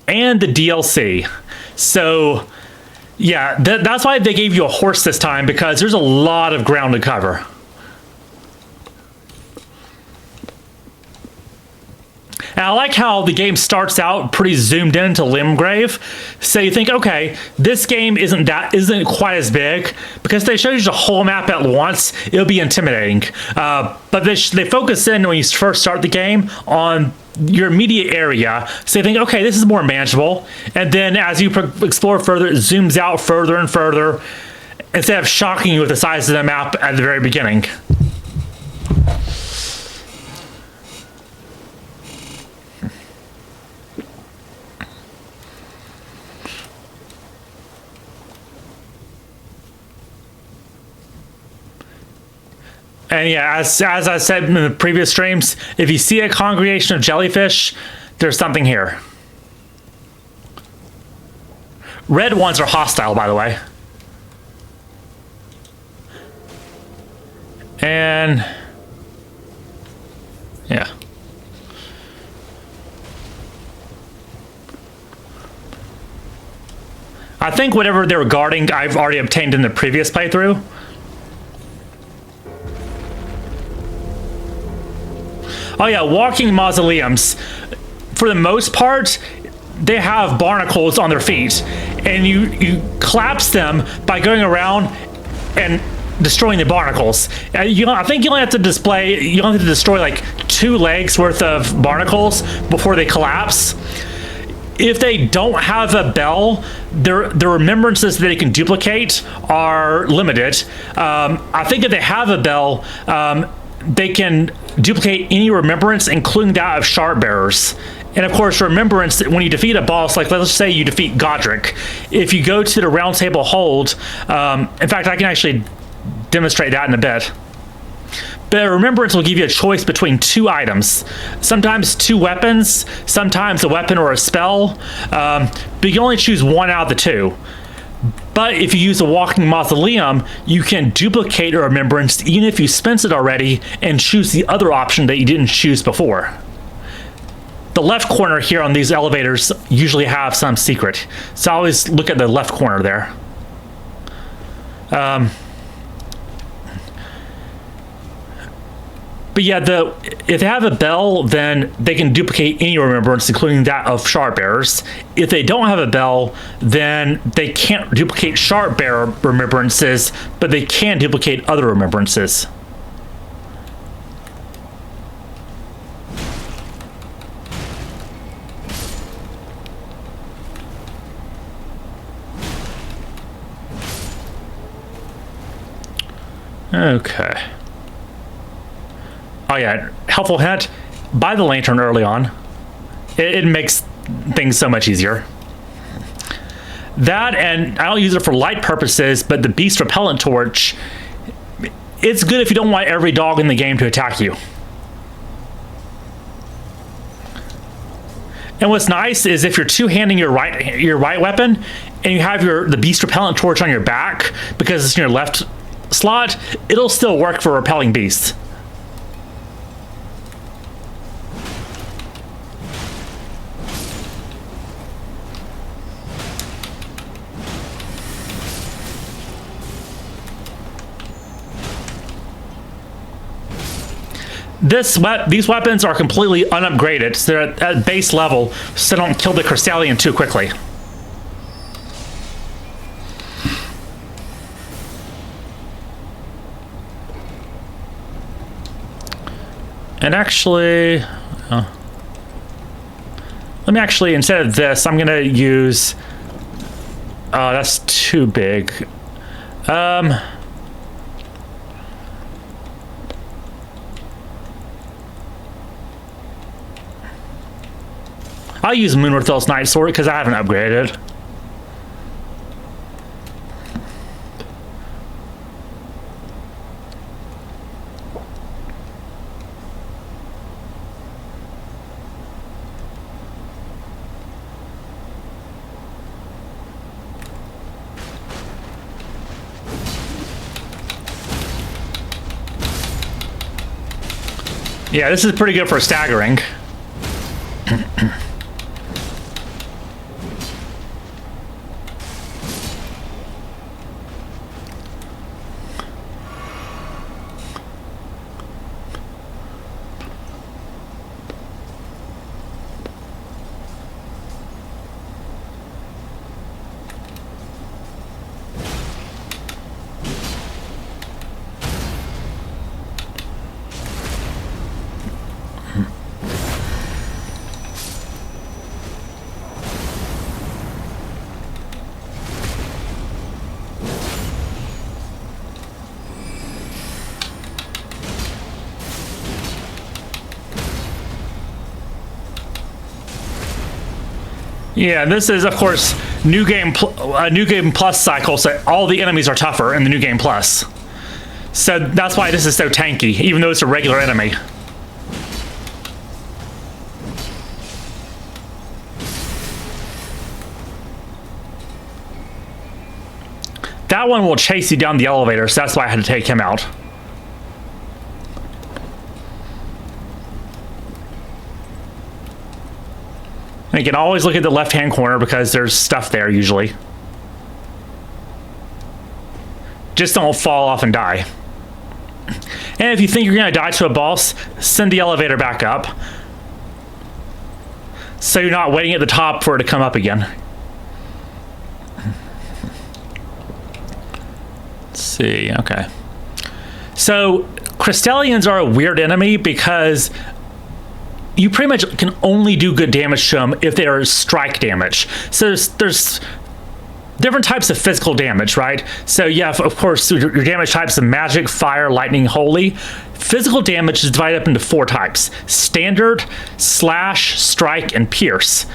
And the DLC. So, yeah, that's why they gave you a horse this time, because there's a lot of ground to cover. And I like how the game starts out pretty zoomed in to Limgrave. So you think, okay, this game isn't quite as big, because they show you the whole map at once, it'll be intimidating. But they focus in when you first start the game on your immediate area, so you think, okay, this is more manageable. And then as you explore further, it zooms out further and further, instead of shocking you with the size of the map at the very beginning. And yeah, as I said in the previous streams, if you see a congregation of jellyfish, there's something here. Red ones are hostile, by the way. And yeah. I think whatever they were guarding, I've already obtained in the previous playthrough. Oh yeah, walking mausoleums. For the most part, they have barnacles on their feet, and you collapse them by going around and destroying the barnacles. I think you only have to destroy like 2 legs worth of barnacles before they collapse. If they don't have a bell, their remembrances that they can duplicate are limited. I think if they have a bell, they can duplicate any remembrance, including that of shard bearers. And of course, remembrance, when you defeat a boss, like let's say you defeat Godric, if you go to the Round Table Hold, in fact, I can actually demonstrate that in a bit. But remembrance will give you a choice between 2 items. Sometimes 2 weapons, sometimes a weapon or a spell, but you can only choose 1 out of the 2. But if you use a walking mausoleum, you can duplicate a remembrance even if you spent it already and choose the other option that you didn't choose before. The left corner here on these elevators usually have some secret, so I always look at the left corner there. But yeah, if they have a bell, then they can duplicate any remembrance, including that of shard bearers. If they don't have a bell, then they can't duplicate shard bearer remembrances, but they can duplicate other remembrances. Okay. Oh yeah, helpful hint, buy the lantern early on. It makes things so much easier. That, and I don't use it for light purposes, but the beast repellent torch, it's good if you don't want every dog in the game to attack you. And what's nice is if you're two-handing your right weapon and you have the beast repellent torch on your back because it's in your left slot, it'll still work for repelling beasts. These weapons are completely unupgraded, so they're at base level, so don't kill the Crystallian too quickly. And actually, let me actually, instead of this, I'm gonna use, that's too big. I'll use Moonworthel's Night Sword because I haven't upgraded. Yeah, this is pretty good for staggering. Yeah, this is, of course, new game plus cycle, so all the enemies are tougher in the new game plus. So that's why this is so tanky, even though it's a regular enemy. That one will chase you down the elevator, so that's why I had to take him out. And you can always look at the left-hand corner because there's stuff there usually. Just don't fall off and die. And if you think you're going to die to a boss, send the elevator back up, so you're not waiting at the top for it to come up again. Let's see, okay. So, Crystallians are a weird enemy because you pretty much can only do good damage to them if they are strike damage. So there's different types of physical damage, right? So yeah, of course, your damage types of magic, fire, lightning, holy. Physical damage is divided up into 4 types: standard, slash, strike, and pierce.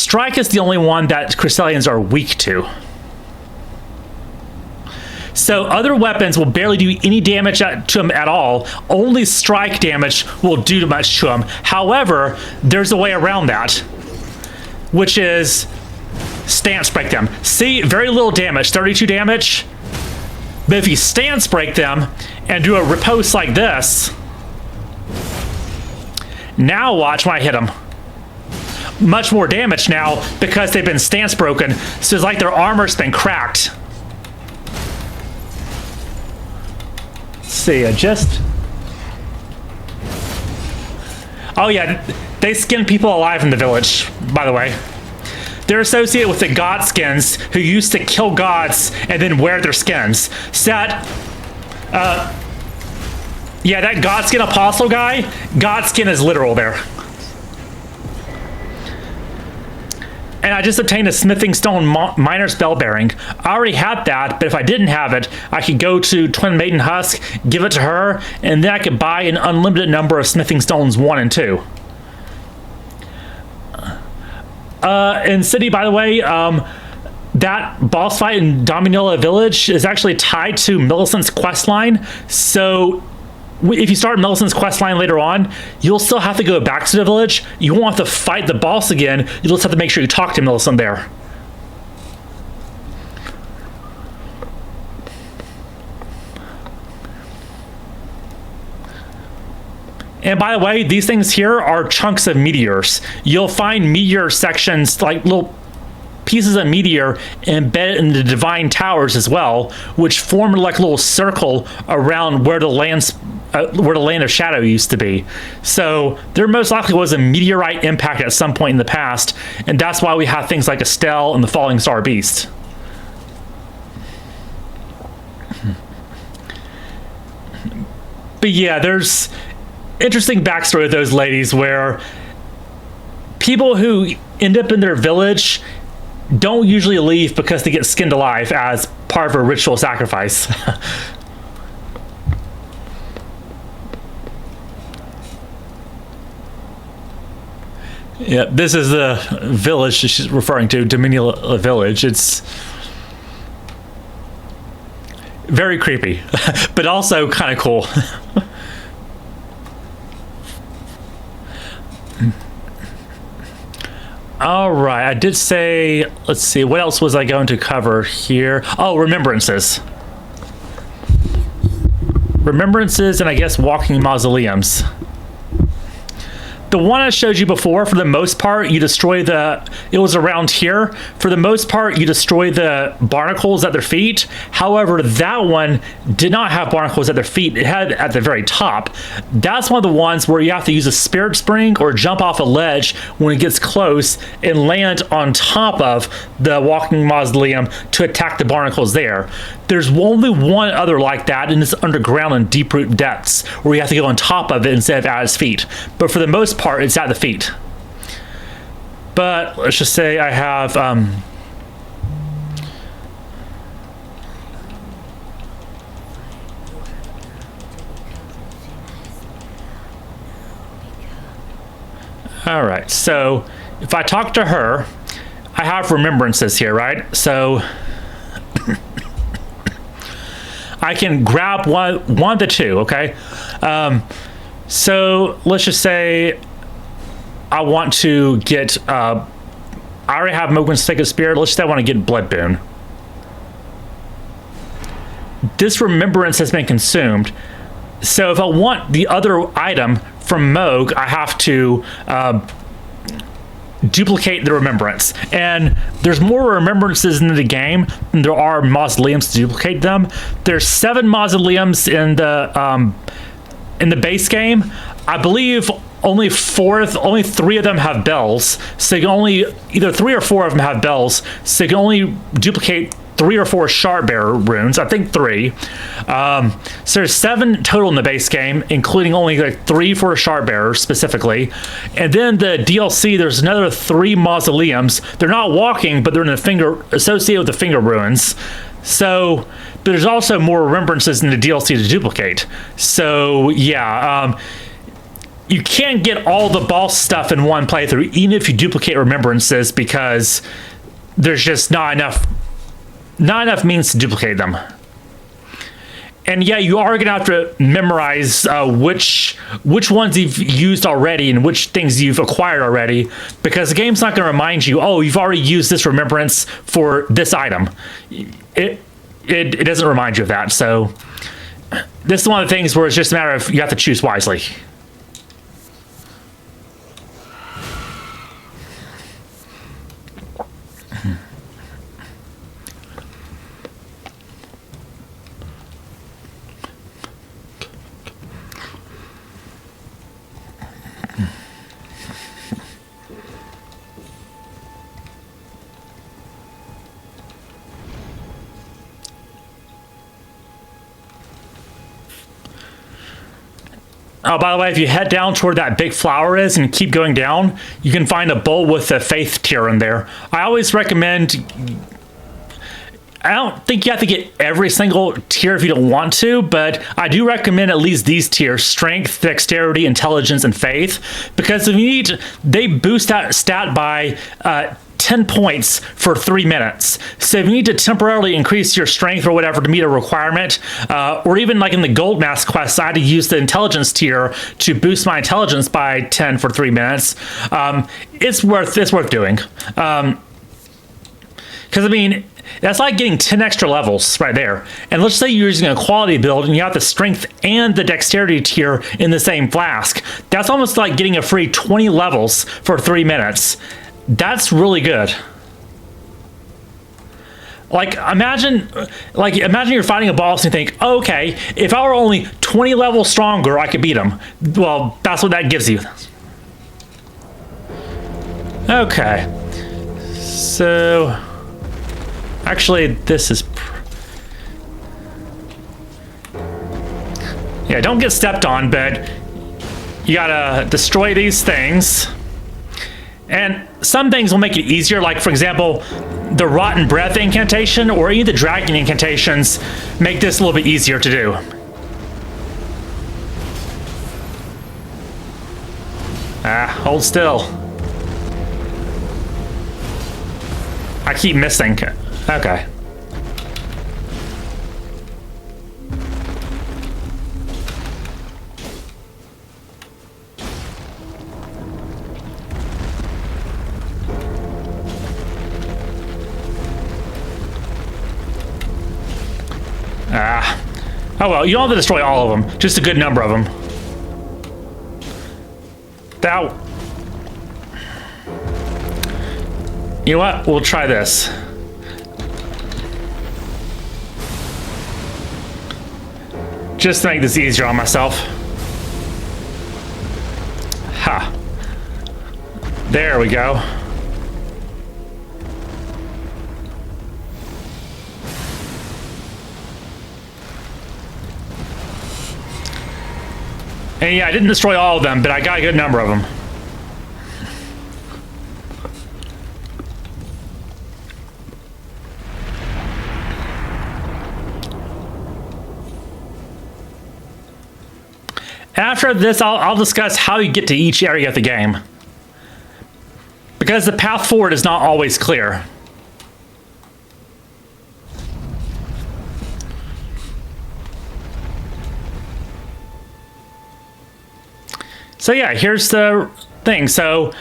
Strike is the only one that Crystalians are weak to. So other weapons will barely do any damage to them at all. Only strike damage will do much to them. However, there's a way around that, which is stance break them. See, very little damage, 32 damage. But if you stance break them and do a riposte like this, now watch when I hit them. Much more damage now because they've been stance broken. So it's like their armor's been cracked. Let's see, oh yeah, they skin people alive in the village, by the way. They're associated with the god skins who used to kill gods and then wear their skins. So that, yeah, that god skin apostle guy, god skin is literal there. And I just obtained a smithing stone miner's bell bearing. I already had that, but if I didn't have it, I could go to Twin Maiden Husk, give it to her, and then I could buy an unlimited number of smithing stones 1 and 2. In City, by the way, that boss fight in Dominilla Village is actually tied to Millicent's questline. So if you start Millicent's questline later on, you'll still have to go back to the village. You won't have to fight the boss again. You'll just have to make sure you talk to Millicent there. And by the way, these things here are chunks of meteors. You'll find meteor sections, like little pieces of meteor embedded in the divine towers as well, which form like a little circle around where the land of shadow used to be. So there most likely was a meteorite impact at some point in the past, and that's why we have things like Estelle and the Falling Star Beast. But yeah, there's interesting backstory of those ladies where people who end up in their village don't usually leave because they get skinned alive as part of a ritual sacrifice. Yeah, this is the village she's referring to, Dominilla Village. It's very creepy, but also kind of cool. All right, I did say, let's see, what else was I going to cover here? Oh, remembrances. Remembrances and I guess walking mausoleums. The one I showed you before, for the most part, you destroy it was around here. For the most part, you destroy the barnacles at their feet. However, that one did not have barnacles at their feet. It had at the very top. That's one of the ones where you have to use a spirit spring or jump off a ledge when it gets close and land on top of the walking mausoleum to attack the barnacles there. There's only one other like that, and it's underground in deep root depths, where you have to go on top of it instead of at its feet. But for the most part, it's at the feet. But let's just say I have all right, so if I talk to her, I have remembrances here, right? So I can grab one of the two, okay? So let's just say I want to get, I already have Mogwin's Sacred Spirit. Let's say I want to get Blood Boon. This remembrance has been consumed. So if I want the other item from Moog, I have to duplicate the remembrance. And there's more remembrances in the game than there are mausoleums to duplicate them. There's 7 mausoleums in the base game. I believe only 3 of them have bells. So you can only, either 3 or 4 of them have bells. So you can only duplicate 3 or 4 shard bearer runes. I think 3. So there's 7 total in the base game, including only like 3 for a shard bearer specifically. And then the DLC, there's another 3 mausoleums. They're not walking, but they're in the associated with the finger ruins. So, but there's also more remembrances in the DLC to duplicate. So yeah, you can't get all the boss stuff in one playthrough, even if you duplicate remembrances, because there's just not enough means to duplicate them. And yeah, you are gonna have to memorize which ones you've used already and which things you've acquired already, because the game's not gonna remind you, oh, you've already used this remembrance for this item. It doesn't remind you of that. So this is one of the things where it's just a matter of you have to choose wisely. Oh, by the way, if you head down toward that big flower is and keep going down, you can find a bowl with a faith tier in there. I always recommend... I don't think you have to get every single tier if you don't want to, but I do recommend at least these tiers: strength, dexterity, intelligence, and faith, because if you need, they boost that stat by 10 points for 3 minutes. So if you need to temporarily increase your strength or whatever to meet a requirement, or even like in the gold mask quest, I had to use the intelligence tier to boost my intelligence by 10 for 3 minutes. It's worth doing. Because I mean, that's like getting 10 extra levels right there. And let's say you're using a quality build and you have the strength and the dexterity tier in the same flask. That's almost like getting a free 20 levels for 3 minutes. That's really good. Like imagine you're fighting a boss and you think, oh, okay, if I were only 20 levels stronger, I could beat him. Well, that's what that gives you. Okay. So... actually, this is... yeah, don't get stepped on, but you gotta destroy these things. And some things will make it easier, like, for example, the Rotten Breath incantation or any of the Dragon incantations make this a little bit easier to do. Hold still. I keep missing. Okay. Oh well, you don't have to destroy all of them, just a good number of them. That... you know what? We'll try this. Just to make this easier on myself. Ha. There we go. And yeah, I didn't destroy all of them, but I got a good number of them. After this, I'll discuss how you get to each area of the game, because the path forward is not always clear. So yeah, here's the thing. So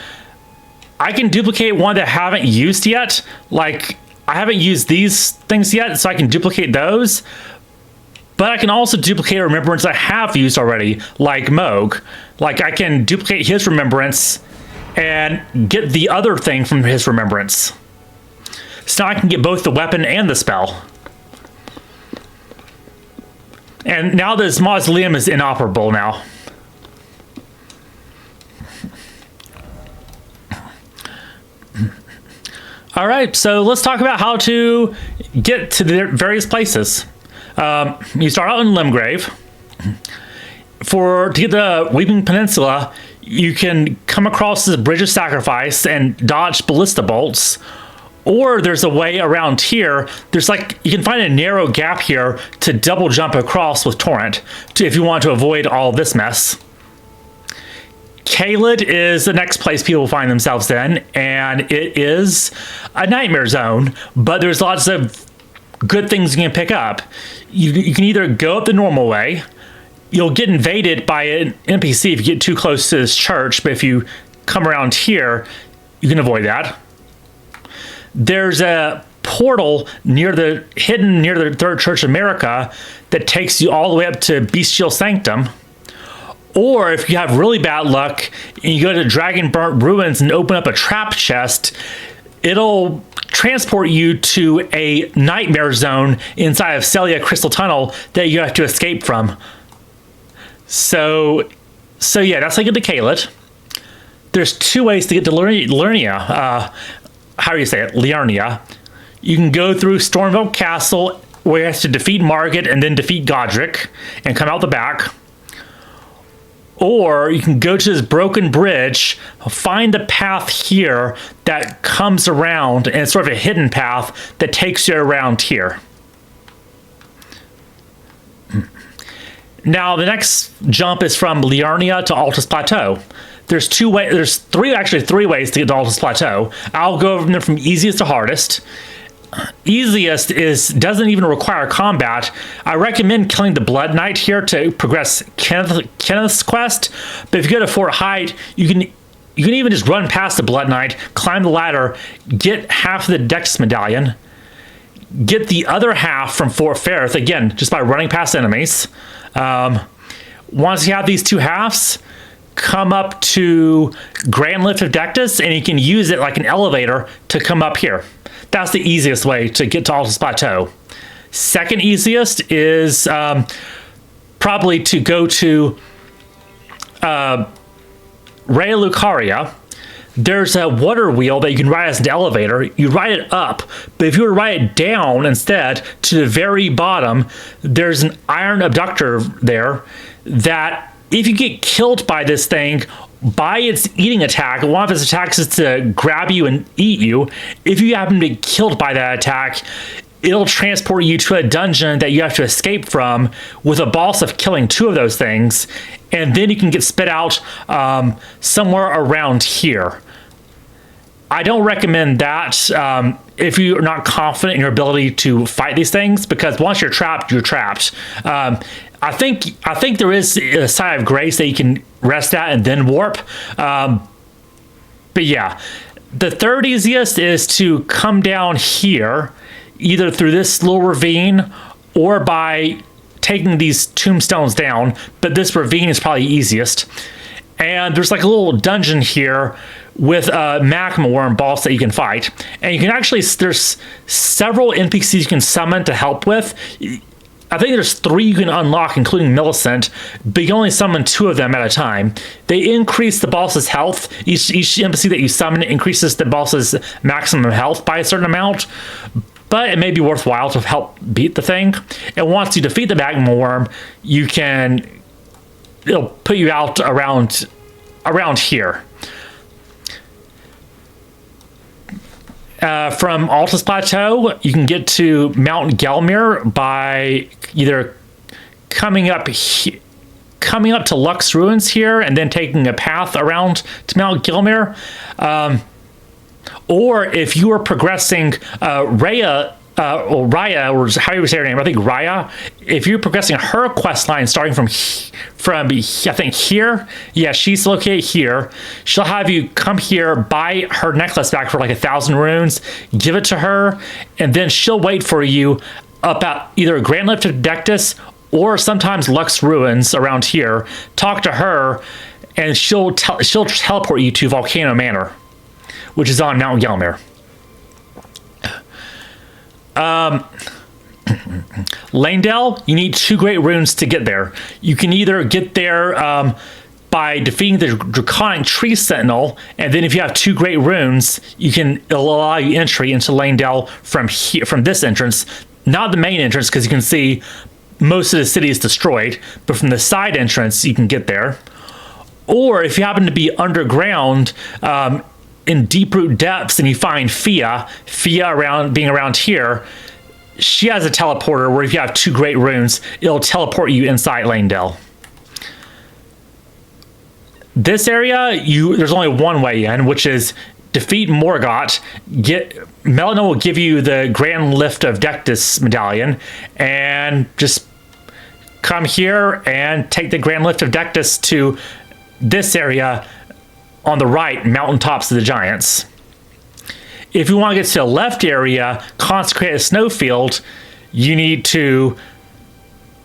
I can duplicate one that I haven't used yet. Like, I haven't used these things yet, so I can duplicate those. But I can also duplicate a remembrance I have used already, like Moog. Like, I can duplicate his remembrance and get the other thing from his remembrance. So now I can get both the weapon and the spell. And now this mausoleum is inoperable now. All right, so let's talk about how to get to the various places. You start out in Limgrave. To get the Weeping Peninsula, you can come across the Bridge of Sacrifice and dodge ballista bolts. Or there's a way around here. There's like, you can find a narrow gap here to double jump across with Torrent if you want to avoid all this mess. Caelid is the next place people find themselves in, and it is a nightmare zone, but there's lots of good things you can pick up. You can either go up the normal way. You'll get invaded by an NPC if you get too close to this church, but if you come around here, you can avoid that. There's a portal hidden near the Third Church of America that takes you all the way up to Bestial Sanctum. Or if you have really bad luck and you go to Dragon Burnt Ruins and open up a trap chest, it'll transport you to a nightmare zone inside of Celia Crystal Tunnel that you have to escape from. So yeah, that's how you get to Caelid. There's two ways to get to Liurnia. How do you say it? Liurnia. You can go through Stormville Castle, where you have to defeat Margit and then defeat Godric and come out the back. Or you can go to this broken bridge, find the path here that comes around, and it's sort of a hidden path that takes you around here. Now, the next jump is from Liurnia to Altus Plateau. There's three ways to get to Altus Plateau. I'll go over them from easiest to hardest. Easiest doesn't even require combat. I recommend killing the Blood Knight here to progress Kenneth's quest. But if you go to Fort Height, you can even just run past the Blood Knight, climb the ladder, get half of the Dex Medallion, get the other half from Fort Ferrith, again, just by running past enemies. Once you have these two halves, come up to Grand Lift of Dectus, and you can use it like an elevator to come up here. That's the easiest way to get to Altus Plateau. Second easiest is probably to go to Raya Lucaria. There's a water wheel that you can ride as an elevator. You ride it up, but if you were to ride it down instead to the very bottom, there's an iron abductor there that if you get killed by this thing, by its eating attack, one of its attacks is to grab you and eat you. If you happen to be killed by that attack, it'll transport you to a dungeon that you have to escape from with a boss of killing two of those things, and then you can get spit out somewhere around here. I don't recommend that if you're not confident in your ability to fight these things, because once you're trapped, you're trapped. I think there is a side of grace that you can rest at and then warp. But yeah, the third easiest is to come down here, either through this little ravine or by taking these tombstones down. But this ravine is probably easiest. And there's like a little dungeon here with a magma worm boss that you can fight. And you can actually, there's several NPCs you can summon to help with. I think there's 3 you can unlock, including Millicent, but you can only summon 2 of them at a time. They increase the boss's health. Each NPC that you summon increases the boss's maximum health by a certain amount, but it may be worthwhile to help beat the thing. And once you defeat the magma worm, it'll put you out around here. From Altus Plateau, you can get to Mount Gelmir by either coming up to Lux Ruins here and then taking a path around to Mount Gelmir. Or if you are progressing Raya, or how you would say her name, I think Raya. If you're progressing her quest line starting from I think here, yeah, she's located here. She'll have you come here, buy her necklace back for like 1,000 runes, give it to her, and then she'll wait for you up at either Grand Lift of Dectus or sometimes Lux Ruins around here. Talk to her, and she'll teleport you to Volcano Manor, which is on Mount Gelmir. Lanedale, you need 2 great runes to get there. You can either get there by defeating the Draconic Tree Sentinel, and then if you have 2 great runes, it'll allow you entry into Lanedale from this entrance, not the main entrance, because you can see most of the city is destroyed, but from the side entrance you can get there. Or if you happen to be underground in Deeproot Depths and you find Fia being around here, she has a teleporter where if you have 2 great runes, it'll teleport you inside Lanedale. This area, there's only one way in, which is defeat Morgott. Melina will give you the Grand Lift of Dectus medallion, and just come here and take the Grand Lift of Dectus to this area on the right, Mountaintops of the Giants. If you want to get to the left area, Consecrated Snowfield, you need to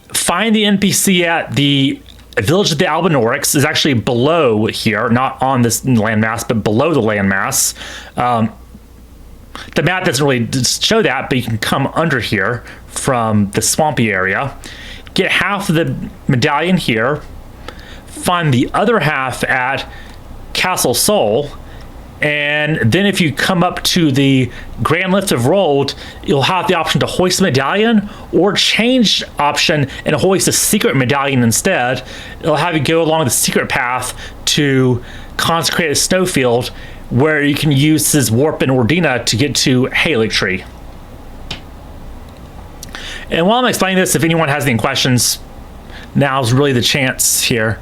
find the NPC at the Village of the Albinaurics. Is actually below here, not on this landmass, but below the landmass. The map doesn't really show that, but you can come under here from the swampy area. Get half of the medallion here. Find the other half at Castle Sol. And then if you come up to the Grand Lift of Rold, you'll have the option to hoist the medallion or change option and hoist a secret medallion instead. It'll have you go along the secret path to Consecrated Snowfield, where you can use his Warp and Ordina to get to Haligtree. And while I'm explaining this, if anyone has any questions, now's really the chance here.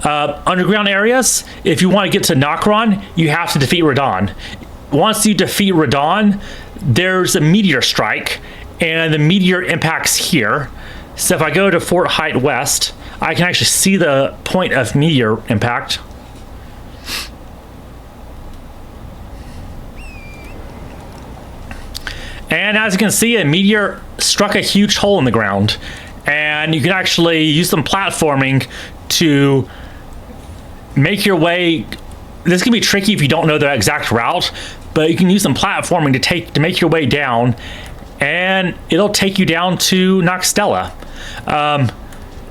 Underground areas, if you want to get to Nokron, you have to defeat Radon. Once you defeat Radon, there's a meteor strike, and the meteor impacts here. So if I go to Fort Height West, I can actually see the point of meteor impact. And as you can see, a meteor struck a huge hole in the ground, and you can actually use some platforming to make your way. This can be tricky if you don't know the exact route, but you can use some platforming to make your way down, and it'll take you down to Noxtella.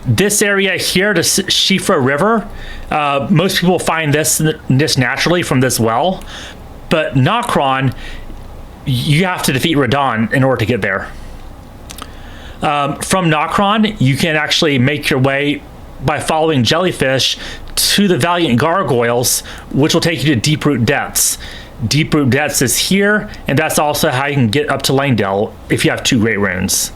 This area here, the Shifra River, most people find this naturally from this well, but Nokron, you have to defeat Radon in order to get there. From Nokron, you can actually make your way by following Jellyfish to the Valiant Gargoyles, which will take you to Deeproot Depths. Deeproot Depths is here, and that's also how you can get up to Langdale if you have 2 Great Runes.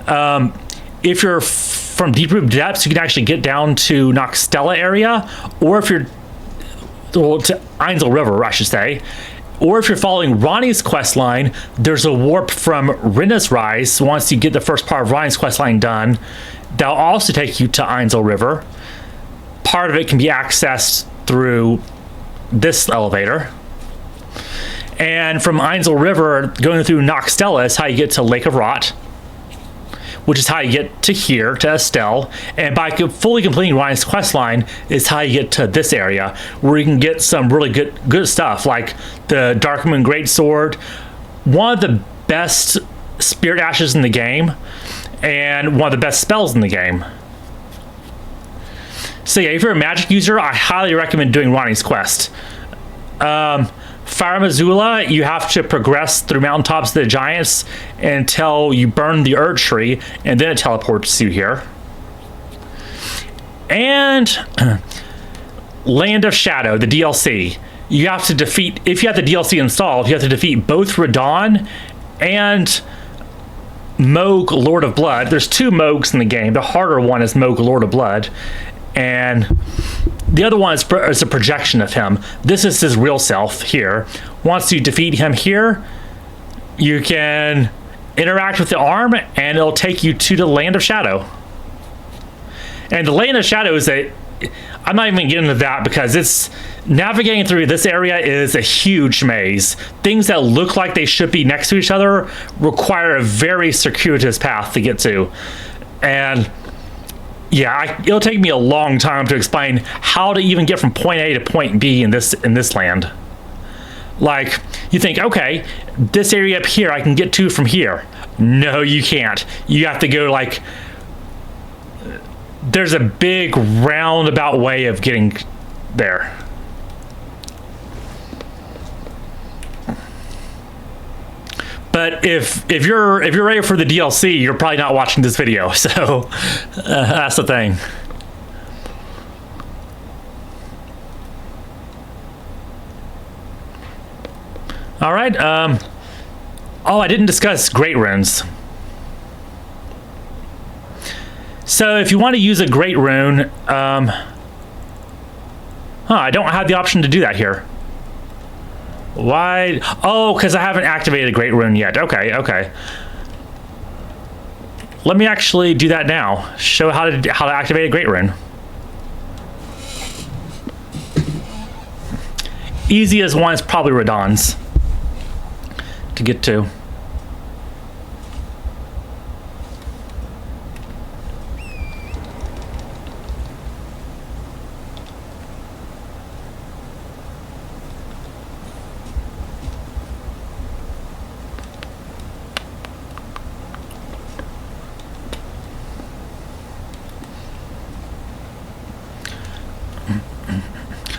If you're from Deeproot Depths, you can actually get down to Noxtella area, or if you're to Ainsel River, I should say. Or if you're following Ronnie's quest line, there's a warp from Rinna's Rise. Once you get the first part of Ronnie's quest line done, that'll also take you to Ainsel River. Part of it can be accessed through this elevator. And from Ainsel River, going through Noxtella is how you get to Lake of Rot, which is how you get to here, to Estelle. And by fully completing Ryan's quest line is how you get to this area, where you can get some really good stuff, like the Darkmoon Greatsword, one of the best Spirit Ashes in the game, and one of the best spells in the game. So yeah, if you're a magic user, I highly recommend doing Ronnie's quest. Fire Missoula, you have to progress through Mountaintops of the Giants until you burn the Erd Tree, and then it teleports you here. And Land of Shadow, the DLC. You have to defeat, if you have the DLC installed, you have to defeat both Radon and Moog, Lord of Blood. There's 2 Moogs in the game. The harder one is Moog, Lord of Blood, and the other one is a projection of him. This is his real self here. Once you defeat him here, you can interact with the arm, and it'll take you to the Land of Shadow. And the Land of Shadow is I'm not even getting into that, because it's navigating through this area is a huge maze. Things that look like they should be next to each other require a very circuitous path to get to. And yeah, it'll take me a long time to explain how to even get from point A to point B in this land. Like, you think, okay, this area up here I can get to from here. No, you can't. You have to go like, there's a big roundabout way of getting there. But if you're ready for the DLC, you're probably not watching this video. So that's the thing. All right. Oh, I didn't discuss Great Runes. So if you want to use a Great Rune, Huh, I don't have the option to do that here. Why? Oh, because I haven't activated a Great Rune yet. Okay, okay. Let me actually do that now. Show how to activate a Great Rune. Easiest one is probably Radahn's to get to.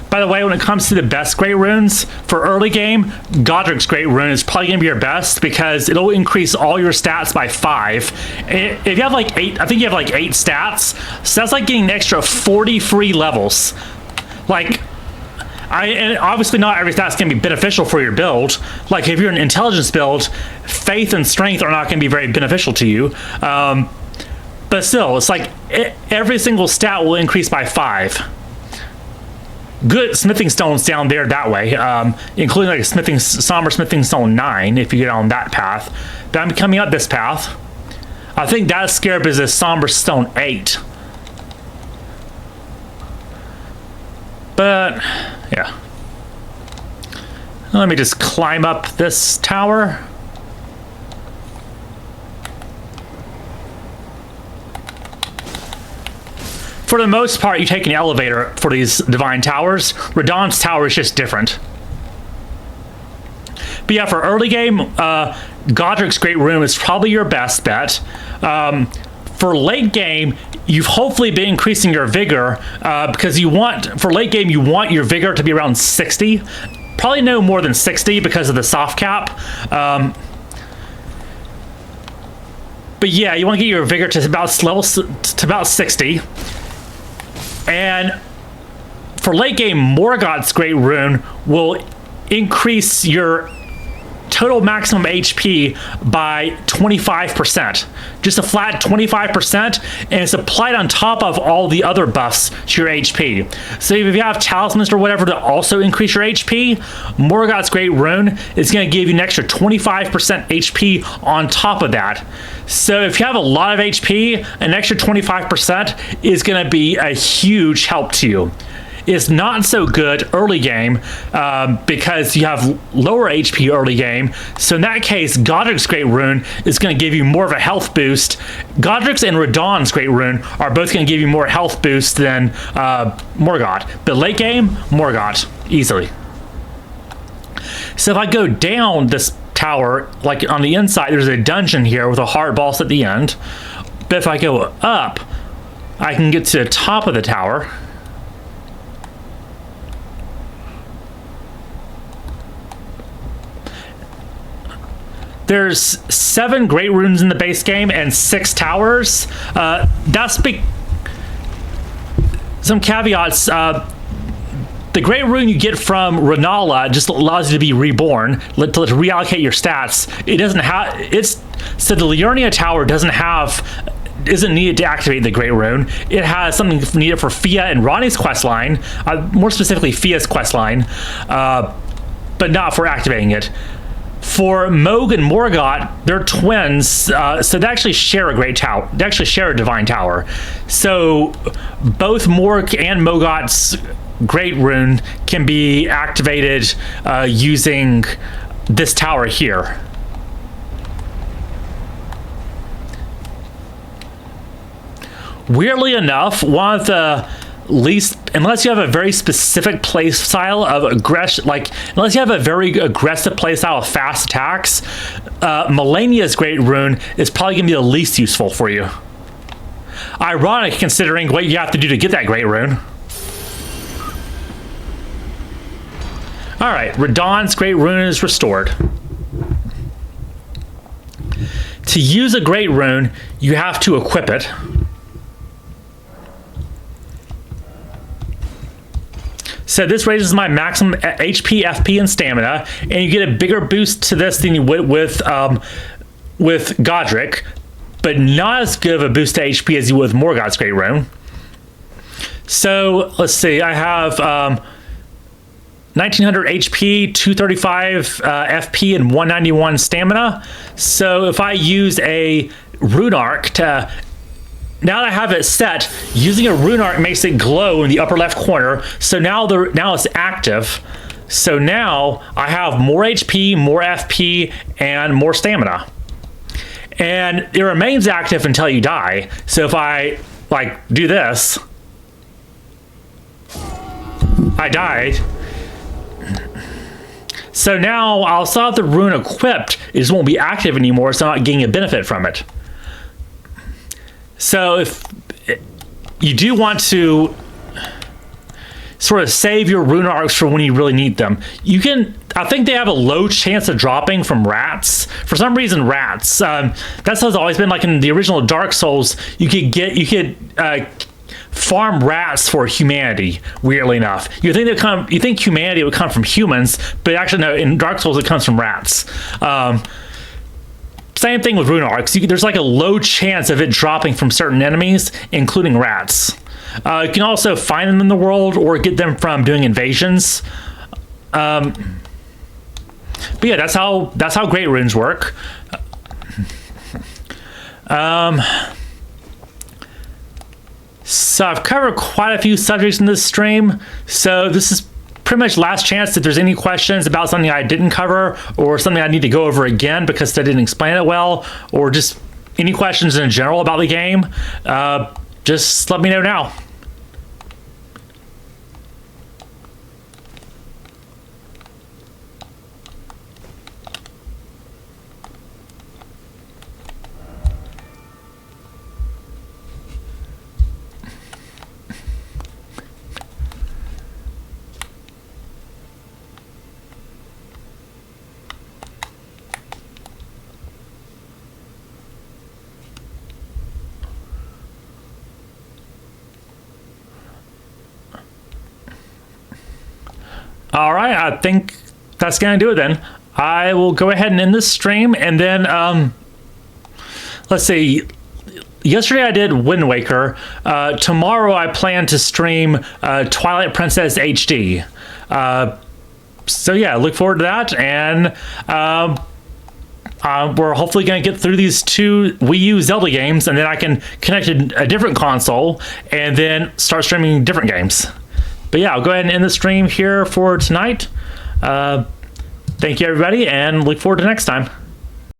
By the way, when it comes to the best Great Runes for early game, Godric's Great Rune is probably going to be your best because it'll increase all your stats by 5. If you have like 8, I think you have like 8 stats, so that's like getting an extra 40 free levels. Like, and obviously not every stat's going to be beneficial for your build. Like if you're an intelligence build, faith and strength are not going to be very beneficial to you. But still, it's like every single stat will increase by 5. Good smithing stones down there that way, including like a somber smithing stone 9 if you get on that path. But I'm coming up this path. I think that scarab is a somber stone 8. But yeah, let me just climb up this tower. For the most part, you take an elevator for these divine towers. Radahn's tower is just different. But yeah, for early game, Godric's Great Rune is probably your best bet. For late game, you've hopefully been increasing your vigor because for late game, you want your vigor to be around 60. Probably no more than 60 because of the soft cap. But yeah, you want to get your vigor to about 60. And for late game, Morgott's Great Rune will increase your total maximum HP by 25%. Just a flat 25%, and it's applied on top of all the other buffs to your HP. So if you have talismans or whatever to also increase your HP, Morgott's Great Rune is going to give you an extra 25% HP on top of that. So if you have a lot of HP, an extra 25% is going to be a huge help to you. It's not so good early game because you have lower HP early game. So in that case, Godric's Great Rune is going to give you more of a health boost. Godric's and Radahn's Great Rune are both going to give you more health boost than Morgott. But late game, Morgott, easily. So if I go down this tower, like on the inside, there's a dungeon here with a hard boss at the end. But if I go up, I can get to the top of the tower. There's 7 Great Runes in the base game and 6 towers. That's big. Some caveats. The Great Rune you get from Rennala just allows you to be reborn, to reallocate your stats. It doesn't have. So the Liurnia Tower isn't needed to activate the Great Rune. It has something needed for Fia and Ronnie's questline, more specifically Fia's questline, but not for activating it. For Mohg and Morgott, they're twins, so they actually share a great tower. They actually share a divine tower. So both Morg and Mogott's Great Rune can be activated using this tower here. Weirdly enough, one of the least, unless you have a very specific play style of aggression, like unless you have a very aggressive play style of fast attacks, Malenia's Great Rune is probably going to be the least useful for you. Ironic considering what you have to do to get that Great Rune. Alright, Radahn's Great Rune is restored. To use a Great Rune, you have to equip it. So this raises my maximum HP, FP, and stamina, and you get a bigger boost to this than you would with Godric, but not as good of a boost to HP as you would with Morgott's Great Rune. So let's see, I have 1900 HP, 235 FP, and 191 stamina. So if I use a rune arc to, now that I have it set, using a rune arc makes it glow in the upper left corner. So now it's active. So now I have more HP, more FP, and more stamina. And it remains active until you die. So if I like do this, I died. So now I'll still have the rune equipped, it just won't be active anymore, so I'm not getting a benefit from it. So if you do want to sort of save your rune arcs for when you really need them, you can, I think they have a low chance of dropping from rats. For some reason, rats. That's how it's always been. Like in the original Dark Souls, you could farm rats for humanity. Weirdly enough, you think humanity would come from humans, but actually no. In Dark Souls, it comes from rats. Same thing with rune arcs. There's like a low chance of it dropping from certain enemies, including rats. You can also find them in the world or get them from doing invasions. But yeah, that's how great runes work. So I've covered quite a few subjects in this stream. So this is pretty much last chance if there's any questions about something I didn't cover or something I need to go over again because I didn't explain it well, or just any questions in general about the game, just let me know now. All right, I think that's gonna do it then. I will go ahead and end this stream, and then let's see. Yesterday I did Wind Waker. Tomorrow I plan to stream Twilight Princess HD. So yeah, look forward to that, and we're hopefully going to get through these 2 Wii U Zelda games, and then I can connect a different console and then start streaming different games. But yeah, I'll go ahead and end the stream here for tonight. Thank you, everybody, and look forward to next time.